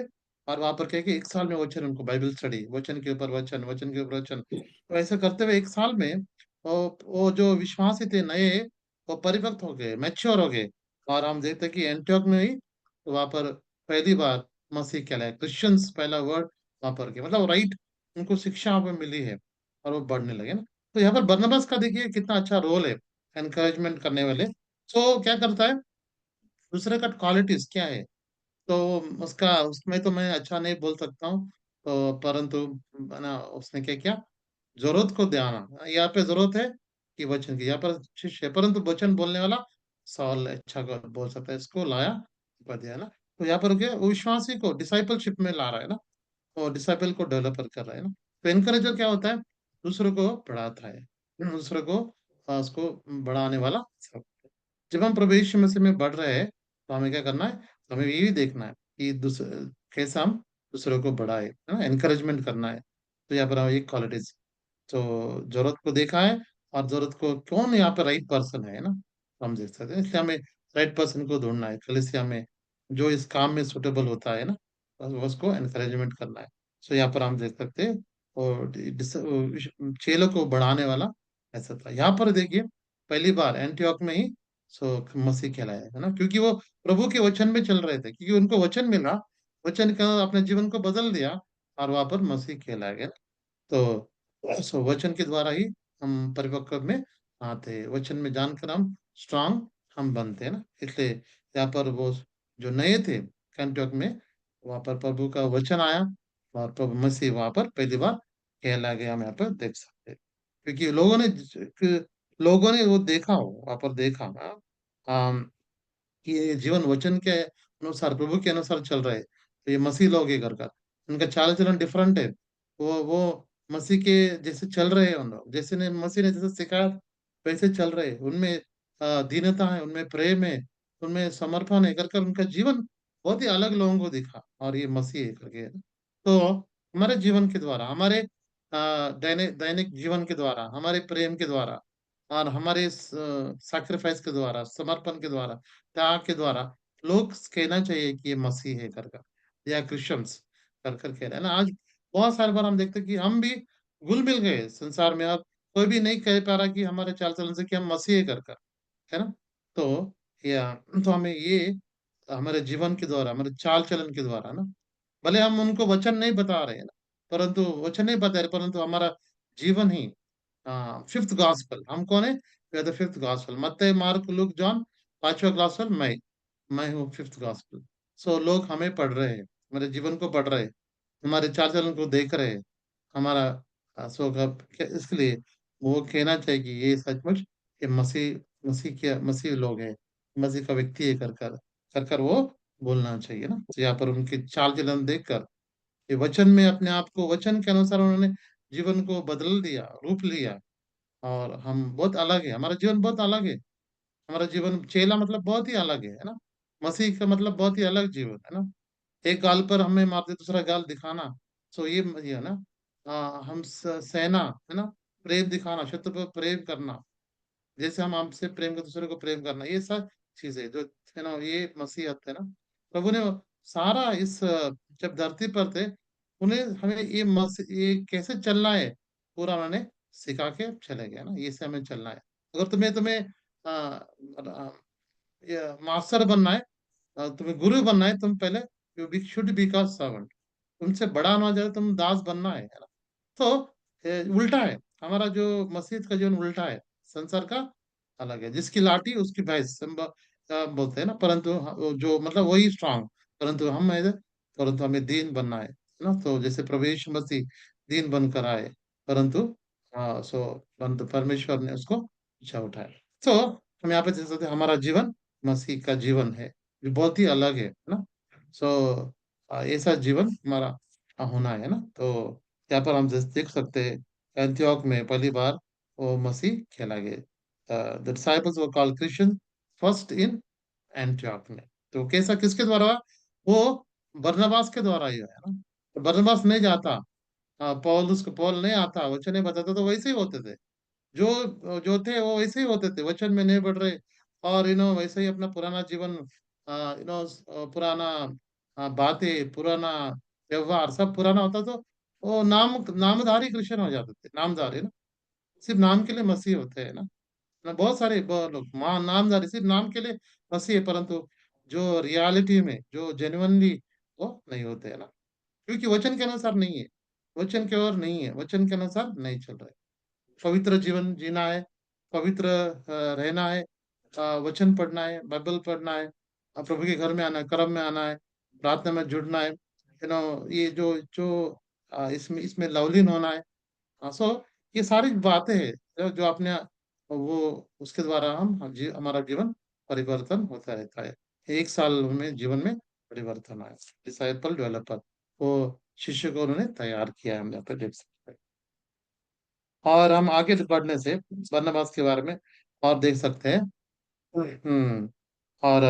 और वहां पर क्या किया, 1 साल में वचन, उनको बाइबल स्टडी, वचन के ऊपर वचन, वचन के ऊपर वचन, तो ऐसे करते हुए 1 साल में वो जो विश्वासी थे नए, वो परिपक्व हो गए, मैच्योर हो गए। और हम देखते हैं कि एंटियोक में ही वहां पर पहली बार मसीह कहलाए, क्रिश्चियंस पहला वर्ड वहां पर के, मतलब राइट, उनको शिक्षा वहां पर मिली है, और वो बढ़ने लगे ना। तो यहाँ पर बरनबास का देखिए कितना अच्छा रोल है, एनकरेजमेंट करने वाले। सो क्या करता है, दूसरे का क्वालिटीज क्या है, तो उसका उसमें तो मैं अच्छा नहीं बोल सकता हूँ, तो परंतु ना उसने क्या किया, जरूरत को ध्यान, यहाँ पे जरूरत है कि वचन की, यहाँ पर शिष्य है, परंतु वचन बोलने वाला सवाल अच्छा बोल सकता है, इसको लाया, दिया ना। तो यहाँ पर क्या, वो विश्वासी को डिसाइपलशिप में ला रहा है ना, और डिसाइपल को डेवलपर कर रहा है ना। तो इनकरेजर क्या होता है, दूसरों को बढ़ाता है, दूसरों को उसको बढ़ाने वाला सब। जब हम प्रभु यीशु मसीह में बढ़ रहे हैं, तो हमें क्या करना है, तो हमें यही देखना है कि कैसे हम दूसरों को बढ़ाए, है ना, एनकरेजमेंट करना है। तो यहाँ पर हम एक क्वालिटीज, तो जरूरत को देखा है, और जरूरत को कौन यहाँ पे राइट पर्सन है ना, तो हम देख सकते हैं। इसलिए हमें राइट पर्सन को ढूंढना है कलीसिया में, जो इस काम में सुटेबल होता है ना, बस उसको एनकरेजमेंट करना है। सो यहाँ पर हम देख सकते हैं। और चेलों को बढ़ाने वाला ऐसा था। यहाँ पर देखिए, पहली बार एंटियोक में ही सो मसीह कहलाया है ना, क्योंकि वो प्रभु के वचन में चल रहे थे, क्योंकि उनको वचन मिला, वचन का अपने जीवन को बदल दिया, और वहां पर मसीह कहलाया गया। तो वचन के द्वारा ही हम परिपक्व में आते हैं, वचन में जानकर हम स्ट्रांग हम बनते हैं ना। इसलिए यहाँ पर वो जो नए थे एंटियोक में, वहां पर प्रभु का वचन आया, और प्रभु मसीह वहां पर पहली बार कहला गया, हम यहाँ पर देख सकते हैं। क्योंकि लोगों ने वो देखा हो, वहां पर देखा कि ये जीवन वचन के अनुसार, प्रभु के अनुसार चल रहे, तो ये मसीह लोग है कर, उनका चाल चलन डिफरेंट है। वो मसीह के जैसे चल रहे हैं, उन लोग जैसे ने मसीह ने जैसे सिखाया वैसे चल रहे हैं। उनमें दीनता है, उनमें प्रेम है, उनमें समर्पण है कर उनका जीवन बहुत ही अलग लोगों को दिखा, और ये मसीह है करके। तो हमारे जीवन के द्वारा, हमारे दैनिक दैनिक जीवन के द्वारा, हमारे प्रेम के द्वारा, और हमारे सैक्रिफाइस के द्वारा, समर्पण के द्वारा, त्याग के द्वारा, लोग कहना चाहिए कि ये मसीह है कर या क्रिश्चियंस कर कह रहे हैं ना। आज बहुत सारे बार हम देखते हैं कि हम भी घुल मिल गए संसार में। अब कोई भी नहीं कह पा रहा कि हमारे चाल चलन से कि हम मसीह है कर है ना। तो या तो हमें ये हमारे जीवन के द्वारा, हमारे चाल चलन के द्वारा ना, भले हम उनको वचन नहीं बता रहे हैं ना, परंतु वचन नहीं बता रहे, परंतु हमारा जीवन ही फिफ्थ गॉस्पेल। हम कौन है? We are the fifth gospel. मत्ती, मार्क, लूक, जॉन, पांचवा गॉस्पेल मैं हूँ फिफ्थ गॉस्पेल। सो लोग हमें पढ़ रहे हैं, हमारे जीवन को पढ़ रहे हैं, हमारे चाल चलन को देख रहे हैं, हमारा इसके लिए वो कहना चाहिए कि ये सचमुच ये मसीह लोग हैं, मसीह का व्यक्ति है कर वो बोलना चाहिए ना। तो यहाँ पर उनकी चाल चलन देखकर, ये वचन में अपने आप को वचन के अनुसार उन्होंने जीवन को बदल दिया, रूप लिया। और हम बहुत अलग है, हमारा जीवन बहुत अलग है। हमारा जीवन चेला मतलब बहुत ही अलग है ना। मसीह का मतलब बहुत ही अलग जीवन है ना। एक गाल पर हमें मारते दूसरा गाल दिखाना। सो ये है ना। हम सेना है ना, प्रेम दिखाना, शत्रु पर प्रेम करना, जैसे हम आपसे प्रेम कर दूसरे को प्रेम करना, ये सब चीजें जो है ना, ये मसीहत है ना। प्रभु ने सारा इस जब धरती पर थे, उन्हें हमें ये कैसे चलना है पूरा उन्होंने सिखा के चले गए ना। ये से हमें चलना है। अगर तुम्हें तुम्हें ये मास्टर बनना है, तुम्हें गुरु बनना है, तुम पहले यू बी शुड बी का सर्वेंट। तुमसे बड़ा होना चाहिए, तुम दास बनना है ना। तो उल्टा है हमारा जो मसीह का जीवन, उल्टा है संसार का, अलग है। जिसकी लाठी उसकी भैंस बोलते हैं ना। परंतु जो मतलब वही स्ट्रांग, परंतु हम है, परंतु हमें दीन बनना है ना। तो जैसे प्रभु यीशु मसीह दीन बनकर आए, परंतु परंतु परमेश्वर ने उसको ऊंचा उठाया। तो हम यहाँ पे देख सकते हैं हमारा जीवन मसीह का जीवन है, जो बहुत ही अलग है ना। सो ऐसा जीवन हमारा होना है ना। तो यहाँ पर हम देख सकते हैं एंटियोक में पहली बार वो मसीह खेला गया। The disciples were called Christian first in Antioch में। तो कैसा किसके द्वारा हुआ? वो बरनबास के द्वारा ही है ना। तो बरनबास नहीं जाता, पौल उसको पौल नहीं आता, वचन नहीं बताता, तो वैसे ही होते थे। जो थे वो वैसे ही होते थे, वचन में नहीं बढ़ रहे, और वैसे ही अपना पुराना जीवन, पुराना बातें, पुराना व्यवहार सब पुराना होता। तो वो नामधारी क्रिश्चियन हो जाते थे, नामधारी ना, सिर्फ नाम के लिए मसीह होते हैं ना। बहुत सारे लोग नामधारी सिर्फ नाम के लिए मसीह है, परंतु जो रियलिटी में जो जेन्युइनली वो नहीं होते है ना। क्योंकि वचन के अनुसार नहीं है, वचन के ओर नहीं है, वचन के अनुसार नहीं चल रहे। पवित्र जीवन जीना है, पवित्र रहना है, वचन पढ़ना है, बाइबल पढ़ना है, प्रभु के घर में आना है, कर्म में आना है, प्रार्थना में जुड़ना है, ये जो जो इसमें इसमें लवलीन होना है। सो ये सारी बातें हैं जो अपने वो उसके द्वारा हमारा जीवन परिवर्तन होता रहता है। एक साल में जीवन में परिवर्तन आया। डिसाइपल डेवलपर, वो शिष्य को उन्होंने तैयार किया है, हम यहाँ पे देख सकते हैं। और हम आगे बढ़ने से बरनबास के बारे में और देख सकते हैं। और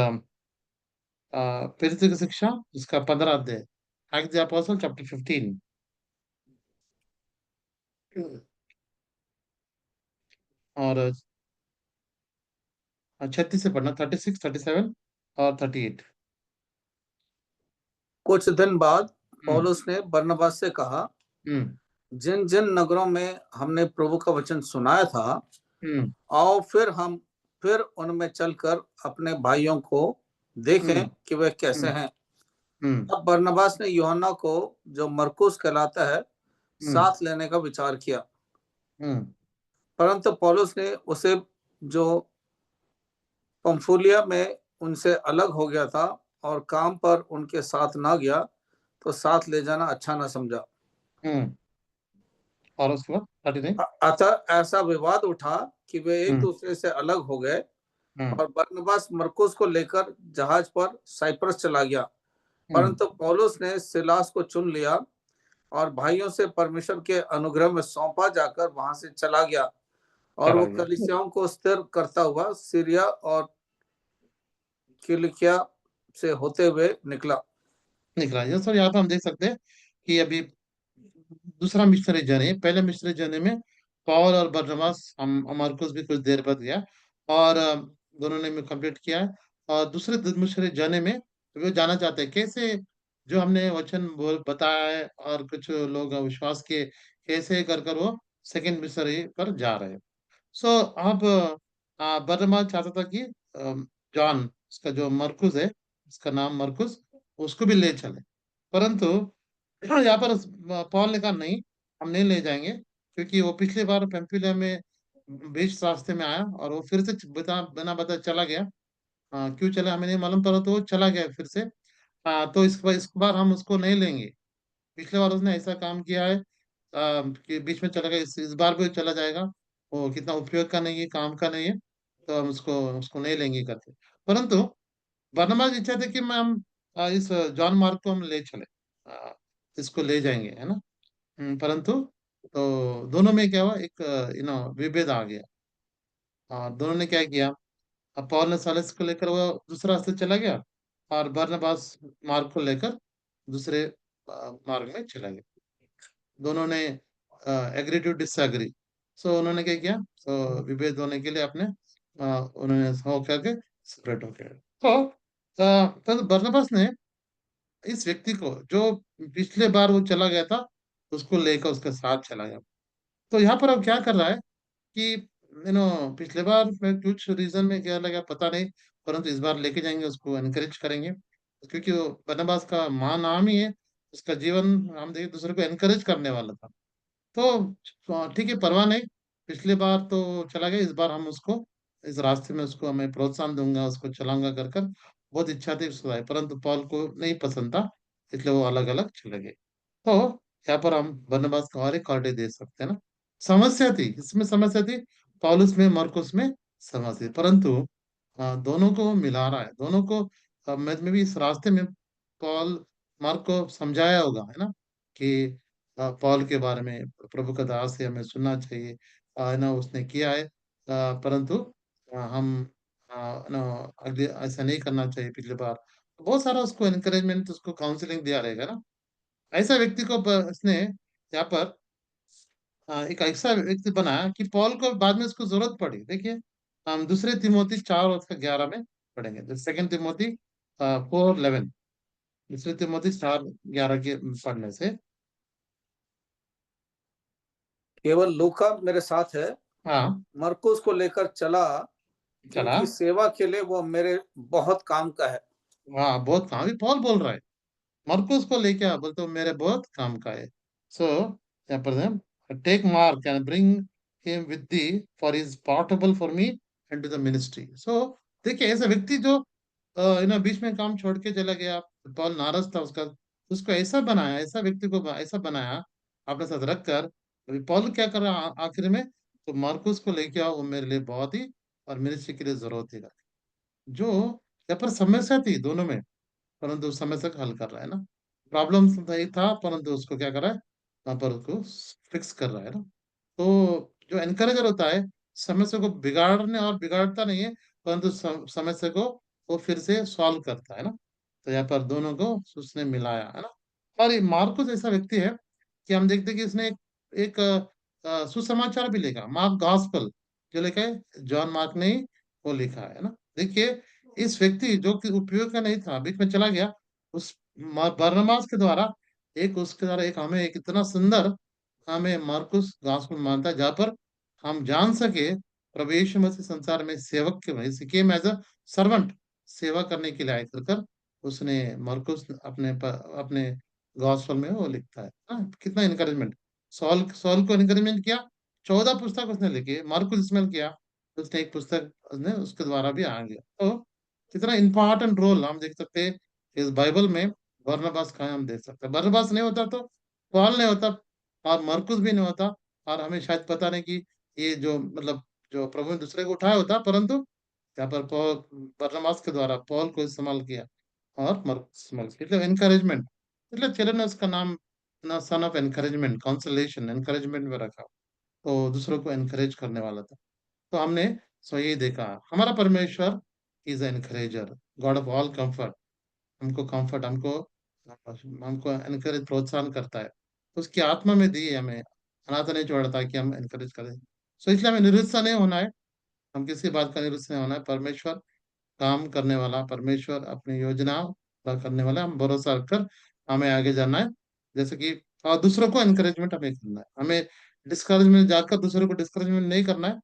प्रेरित की शिक्षा इसका 15 अध्याय, एक्ट द अपोस्टल चैप्टर 15। और 36 से पढ़ना, 36, 37 और 38। कुछ दिन बाद हम्म पौलुस ने बरनबास से कहा, हम्म जिन जिन नगरों में हमने प्रभु का वचन सुनाया था, हम्म आओ फिर उनमें चलकर अपने भाइयों को हम्म देखें कि वे कैसे हम्म हैं। हम्म अब बरनबास ने यूहन्ना को, जो मरकुस कहलाता है, हम्म साथ लेने का विचार किया, हम्म परंतु पौलुस ने उसे, जो पंफूलिया में उनसे अलग हो गया था और काम पर उनके साथ ना गया, तो साथ ले जाना अच्छा ना समझा। हम्म। और उसके बाद 39। अतः ऐसा विवाद उठा कि वे एक हम्म दूसरे से अलग हो गए, और बरनबास मरकुस को लेकर जहाज पर साइप्रस चला गया, परंतु पौलुस ने सिलास को चुन लिया और भाइयों से परमेश्वर के अनुग्रह में सौंपा जाकर वहां से चला गया, और चला वो गया। कलीसियाओं को स्थिर करता हुआ सीरिया और किलिकिया से होते हुए निकला। निकला। ये सर यहाँ पे हम देख सकते हैं कि अभी दूसरा मिशनरी जर्नी, पहले मिशनरी जर्नी में पॉल और बरनबास, हम मार्कुस भी कुछ देर बाद गया, और दोनों ने कंप्लीट किया है। और दूसरे मिशनरी जर्नी में वे जाना चाहते हैं कैसे, जो हमने वचन बोल बताया है और कुछ लोग विश्वास किए, कैसे कर कर वो सेकंड मिशनरी पर जा रहे हैं। सो अब बर्नबास चाहता था कि जॉन, उसका जो मरकुस है, उसका नाम मरकुस, उसको भी ले चले, परंतु यहाँ पर पॉल ने कहा नहीं, हम नहीं ले जाएंगे, क्योंकि वो पिछली बार पेम्पिलिया में बीच रास्ते में आया और वो फिर से बिना बता चला गया। क्यों चला हमें नहीं मालूम, पर तो वो चला गया फिर से। तो इस बार हम उसको नहीं लेंगे। पिछले बार उसने ऐसा काम किया है कि बीच में चला गया, इस बार भी चला जाएगा। वो कितना उपयोग का नहीं है, काम का नहीं है, तो हम उसको उसको नहीं लेंगे करके। परंतु बर्नबास इच्छा थी कि मैं हम इस जॉन मार्क को हम ले चले, अ, इसको ले जाएंगे, है ना। परंतु तो दोनों में क्या हुआ, एक विभेद आ गया। और दोनों ने क्या किया, अब पौल ने सालिस को लेकर वो दूसरा रास्ते चला गया, और बरनबास मार्ग को लेकर दूसरे मार्ग में चला गया। दोनों ने एग्री टू डिसएग्री। सो उन्होंने क्या किया, सो विभेद होने के लिए अपने उन्होंने हो करके सेपरेट हो गए। तो बरनबास ने इस व्यक्ति को, जो पिछले बार वो चला गया था, उसको लेकर उसके साथ चला गया। तो यहाँ पर अब क्या कर रहा है कि पिछले बार में कुछ रीजन में क्या लगा पता नहीं, परंतु इस बार लेके जाएंगे, उसको एनकरेज करेंगे, क्योंकि वो बरनबास का मां नाम ही है, उसका जीवन हम देखिए दूसरे को एनकरेज करने वाला था। तो ठीक है, परवाह नहीं, पिछली बार तो चला गया, इस बार हम उसको इस रास्ते में उसको मैं प्रोत्साहन दूंगा, उसको चलाऊंगा कर कर बहुत इच्छा थी उसको आए, परंतु पॉल को नहीं पसंद था, इसलिए वो अलग अलग चले गए। तो यहाँ पर हम बरनबास को और एक क्वालिटी दे सकते हैं ना। समस्या थी, इसमें समस्या थी, पौलुस में मरकुस में समस्या थी, परंतु दोनों को मिला रहा है, दोनों को मैं भी इस रास्ते में पॉल मार्क को समझाया होगा, है ना, कि पॉल के बारे में प्रभु का दास है, हमें सुनना चाहिए, है ना, उसने किया है, परंतु हम ना अगले ऐसा नहीं करना चाहिए पिछली बार। बहुत सारा उसको एनकरेजमेंट, उसको काउंसलिंग दिया रहेगा ना। ऐसा व्यक्ति को इसने यहाँ पर एक ऐसा व्यक्ति बनाया कि पॉल को बाद में उसको जरूरत पड़ी। देखिए, हम दूसरे तिमोथी 4:11 में पढ़ेंगे, सेकंड तिमोथी 4:11, दूसरे तिमोथी 4:11 के पढ़ने से। केवल लूका मेरे साथ है, हाँ, मरकुस को लेकर चला, चला। क्योंकि सेवा के लिए वो मेरे बहुत काम का है। हाँ, बहुत काम, अभी पॉल बोल रहा है, मरकुस को लेके आ, बोलते हो मेरे बहुत काम का है। सो यहाँ पर take Mark and bring him with the, for is portable for me and to the ministry. So देखिए, ऐसा व्यक्ति जो बीच में काम छोड़ के चला गया, पॉल नाराज था उसका, उसको ऐसा बनाया, ऐसा व्यक्ति को ऐसा बनाया अपने साथ रखकर। अभी पॉल क्या कर रहा है आखिर में, तो मार्कुस को लेके आओ, वो मेरे लिए बहुत ही और मिनिस्ट्री के लिए जरूरत है, जो यहाँ पर समस्या थी दोनों में, परंतु समस्या का हल कर रहा है ना। प्रॉब्लम सही था, परंतु उसको क्या कर रहा है, वहां पर उसको फिक्स कर रहा है ना। तो जो एनकरेजर होता है, समस्या को बिगाड़ने और बिगाड़ता नहीं है, परंतु समस्या को वो फिर से सॉल्व करता है ना। तो यहाँ पर दोनों को उसने मिलाया है ना। और ये मार्कुस ऐसा व्यक्ति है कि हम देखते हैं कि इसने एक सुसमाचार भी लिखा, मार्क गॉस्पल जो लिखा है, जॉन मार्क ने ही वो लिखा है ना। देखिए, इस व्यक्ति जो कि उपयोग का नहीं था, बीच में चला गया, उस बरनबास के द्वारा, एक उसके द्वारा एक हमें एक इतना सुंदर, हमें मार्कुस गॉस्पेल मानता है, जहाँ पर हम जान सके प्रभु यीशु मसीह संसार में सेवक के वजह से केम एज अ सर्वेंट, सेवा करने के लिए आए कर कर उसने मार्कुस अपने गॉस्पेल में वो लिखता है। कितना इनकरेजमेंट, सॉल सॉल को इनकरेजमेंट किया, 14 पुस्तक उसने लिखी, मार्कुस इसमेल किया, उसने एक पुस्तक उसने उसके द्वारा भी आ गया। तो कितना इंपॉर्टेंट रोल हम देख सकते हैं इस बाइबल में, बरनबास का हम देख सकते हैं। बरनबास नहीं होता तो पॉल नहीं होता, और मरकुस भी नहीं होता, और हमें शायद पता नहीं कि ये जो मतलब जो प्रभु ने दूसरे को उठाया होता, परंतु यहाँ पर पॉल बरनबास के द्वारा पॉल को इस्तेमाल किया और मरकुस इस्तेमाल किया। मतलब एनकरेजमेंट, मतलब चलो ना उसका नाम ना son of encouragement, consolation, encouragement में रखा, तो दूसरों को एनकरेज करने वाला था। तो हमने सो ये देखा, हमारा परमेश्वर is encourager, God of all comfort. हमको कंफर्ट, हमको हमको एनकरेज, प्रोत्साहन करता है। तो उसकी आत्मा में दी है हमें, अनाथ नहीं छोड़ता कि हम एनकरेज करें। सो इसलिए हमें निरुत्साह नहीं होना है, हम किसी बात का निरुत्साह नहीं होना है। परमेश्वर काम करने वाला, परमेश्वर अपनी योजना पूरा करने वाला, हम भरोसा रखकर हमें आगे जाना है। जैसे कि और दूसरों को एनकरेजमेंट हमें करना है, हमें डिस्करेजमेंट जाकर दूसरों को डिस्करेजमेंट नहीं करना है।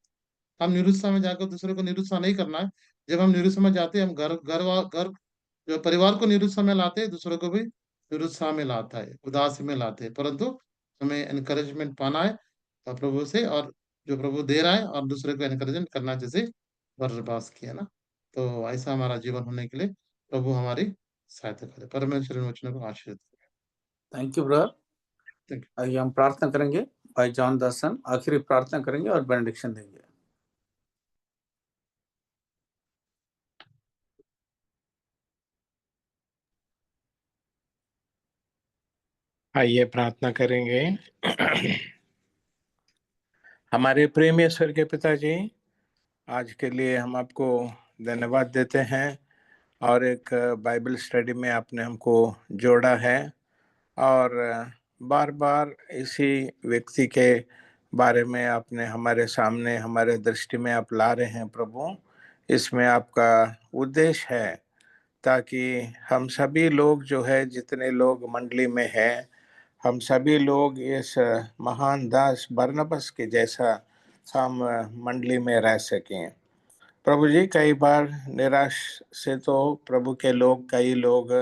हम निरुत्साह में जाकर दूसरे को निरुत्साह नहीं करना है। जब हम निरुत्साह में जाते हैं, हम घर जो परिवार को निरुत्साह में लाते हैं, दूसरों को भी निरुत्साह में लाता है, उदासी में लाते हैं। परंतु हमें एनकरेजमेंट पाना है प्रभु से, और जो प्रभु दे रहा है, और दूसरे को एनकरेजमेंट करना, जैसे बरनबास किया ना। तो ऐसा हमारा जीवन होने के लिए प्रभु हमारी सहायता करे। परमेश्वर इन वचनों को आशीर्वाद करे। Thank you brother. थैंक आइए हम प्रार्थना करेंगे। भाई जॉन दर्शन आखिरी प्रार्थना करेंगे और बेनेडिक्शन देंगे। आइए प्रार्थना करेंगे। हमारे प्रेमेश्वर के पिताजी, आज के लिए हम आपको धन्यवाद देते हैं, और एक बाइबल स्टडी में आपने हमको जोड़ा है, और बार बार इसी व्यक्ति के बारे में आपने हमारे सामने, हमारे दृष्टि में आप ला रहे हैं प्रभु। इसमें आपका उद्देश्य है ताकि हम सभी लोग जो है, जितने लोग मंडली में हैं, हम सभी लोग इस महान दास बरनबास के जैसा हम मंडली में रह सकें। प्रभु जी, कई बार निराश से तो प्रभु के लोग, कई लोग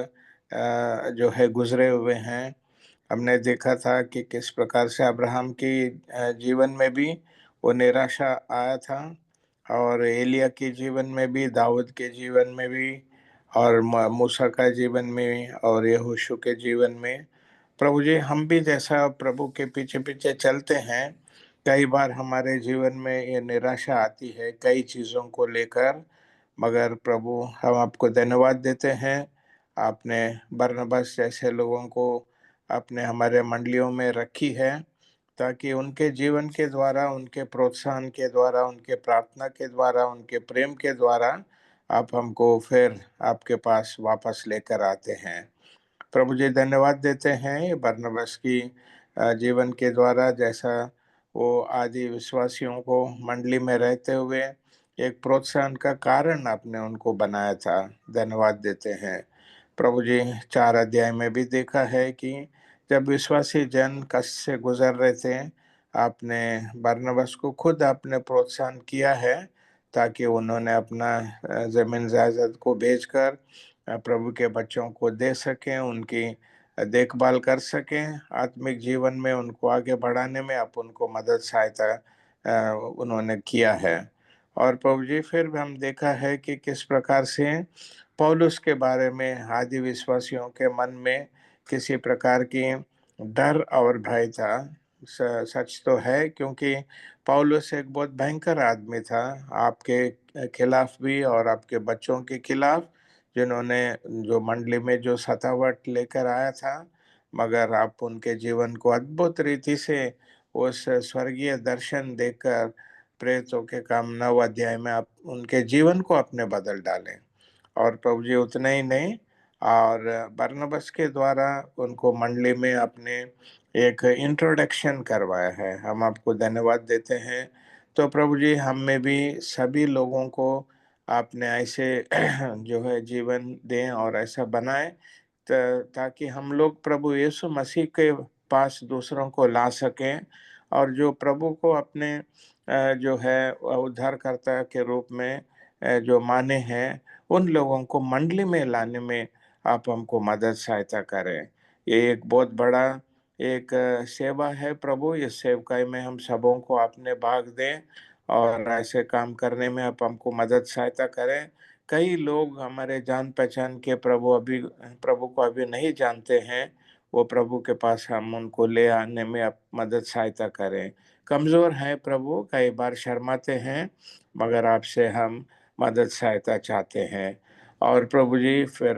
जो है गुजरे हुए हैं। हमने देखा था कि किस प्रकार से अब्राहम की जीवन में भी वो निराशा आया था, और एलिया के जीवन में भी, दाऊद के जीवन में भी, और मूसा का जीवन में, और यहोशू के जीवन में। प्रभु जी, हम भी जैसा प्रभु के पीछे पीछे चलते हैं, कई बार हमारे जीवन में ये निराशा आती है कई चीज़ों को लेकर। मगर प्रभु, हम आपको धन्यवाद देते हैं, आपने बरनबास जैसे लोगों को आपने हमारे मंडलियों में रखी है, ताकि उनके जीवन के द्वारा, उनके प्रोत्साहन के द्वारा, उनके प्रार्थना के द्वारा, उनके प्रेम के द्वारा आप हमको फिर आपके पास वापस लेकर आते हैं। प्रभु जी, धन्यवाद देते हैं ये बरनबास की जीवन के द्वारा, जैसा वो आदि विश्वासियों को मंडली में रहते हुए एक प्रोत्साहन का कारण आपने उनको बनाया था। धन्यवाद देते हैं प्रभु जी। 4 अध्याय में भी देखा है कि जब विश्वासी जन कष्ट से गुजर रहे थे, आपने बरनबास को खुद आपने प्रोत्साहन किया है, ताकि उन्होंने अपना जमीन जायदाद को बेचकर प्रभु के बच्चों को दे सकें, उनकी देखभाल कर सकें, आत्मिक जीवन में उनको आगे बढ़ाने में आप उनको मदद सहायता उन्होंने किया है। और प्रभु जी, फिर भी हम देखा है कि किस प्रकार से पौलुस के बारे में आदि विश्वासियों के मन में किसी प्रकार की डर और भय था। सच तो है, क्योंकि पौलुस एक बहुत भयंकर आदमी था, आपके खिलाफ भी और आपके बच्चों के खिलाफ, जिन्होंने जो मंडली में जो सतावट लेकर आया था। मगर आप उनके जीवन को अद्भुत रीति से उस स्वर्गीय दर्शन देकर प्रेरितों के काम 9 अध्याय में आप उनके जीवन को अपने बदल डालें। और प्रभु जी, उतना ही नहीं, और बरनबास के द्वारा उनको मंडली में अपने एक इंट्रोडक्शन करवाया है। हम आपको धन्यवाद देते हैं। तो प्रभु जी, हम में भी सभी लोगों को आपने ऐसे जो है जीवन दें और ऐसा बनाए, ताकि हम लोग प्रभु यीशु मसीह के पास दूसरों को ला सकें, और जो प्रभु को अपने जो है उद्धारकर्ता के रूप में जो माने हैं, उन लोगों को मंडली में लाने में आप हमको मदद सहायता करें। ये एक बहुत बड़ा एक सेवा है प्रभु। इस सेवकाई में हम सबों को अपने भाग दें, और ऐसे काम करने में आप हमको मदद सहायता करें। कई लोग हमारे जान पहचान के प्रभु को अभी नहीं जानते हैं, वो प्रभु के पास हम उनको ले आने में आप मदद सहायता करें। कमज़ोर हैं प्रभु, कई बार शर्माते हैं, मगर आपसे हम मदद सहायता चाहते हैं। और प्रभु जी फिर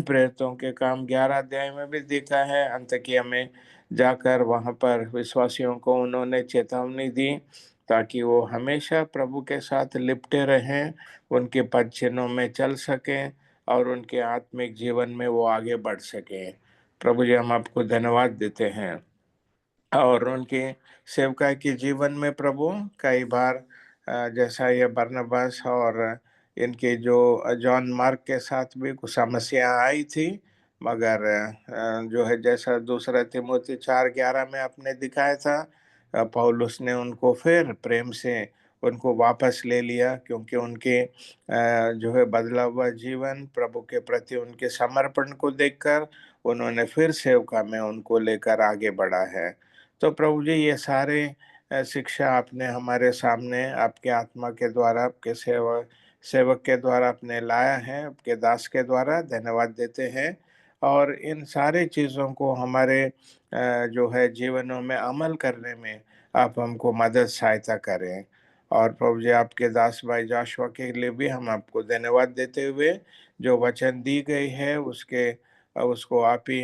प्रेरितों के काम 11 अध्याय में भी देखा है, अंतकिया में जाकर वहां पर विश्वासियों को उन्होंने चेतावनी दी ताकि वो हमेशा प्रभु के साथ लिपटे रहें, उनके पद चिन्हों में चल सकें और उनके आत्मिक जीवन में वो आगे बढ़ सकें। प्रभु जी हम आपको धन्यवाद देते हैं। और उनके सेवकाई के जीवन में प्रभु कई बार जैसा ये बरनबास और इनके जो जॉन मार्क के साथ भी कुछ समस्या आई थी, मगर जो है जैसा दूसरा तिमोथी 4:11 में आपने दिखाया था, पौलुस ने उनको फिर प्रेम से उनको वापस ले लिया, क्योंकि उनके जो है बदला हुआ जीवन, प्रभु के प्रति उनके समर्पण को देखकर उन्होंने फिर सेवका में उनको लेकर आगे बढ़ा है। तो प्रभु जी ये सारे शिक्षा आपने हमारे सामने आपके आत्मा के द्वारा, आपके सेवक के द्वारा आपने लाया है, आपके दास के द्वारा धन्यवाद देते हैं। और इन सारी चीज़ों को हमारे जो है जीवनों में अमल करने में आप हमको मदद सहायता करें। और प्रभु जी आपके दास भाई जाशुआ के लिए भी हम आपको धन्यवाद देते हुए जो वचन दी गई है उसको आप ही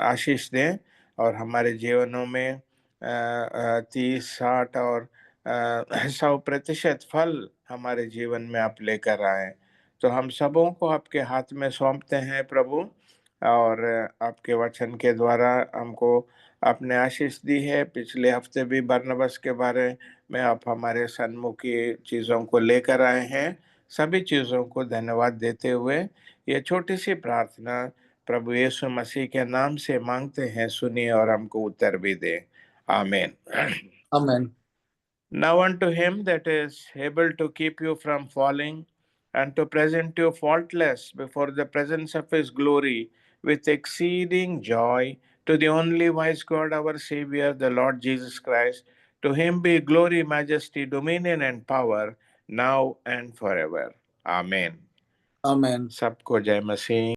आशीष दें और हमारे जीवनों में 30, 60 और 100% फल हमारे जीवन में आप लेकर आए। तो हम सबों को आपके हाथ में सौंपते हैं प्रभु, और आपके वचन के द्वारा हमको आपने आशीष दी है। पिछले हफ्ते भी बरनबास के बारे में आप हमारे सन्मुख ये चीज़ों को लेकर आए हैं। सभी चीज़ों को धन्यवाद देते हुए ये छोटी सी प्रार्थना प्रभु यीशु मसीह के नाम से मांगते हैं, सुनिए और हमको उत्तर भी दें। आमीन। आमीन। Now unto him that is able to keep you from falling and to present you faultless before the presence of his glory with exceeding joy, to the only wise God our Savior, the Lord Jesus Christ, to him be glory, majesty, dominion and power, now and forever. Amen. आमीन। सबको जय मसीह।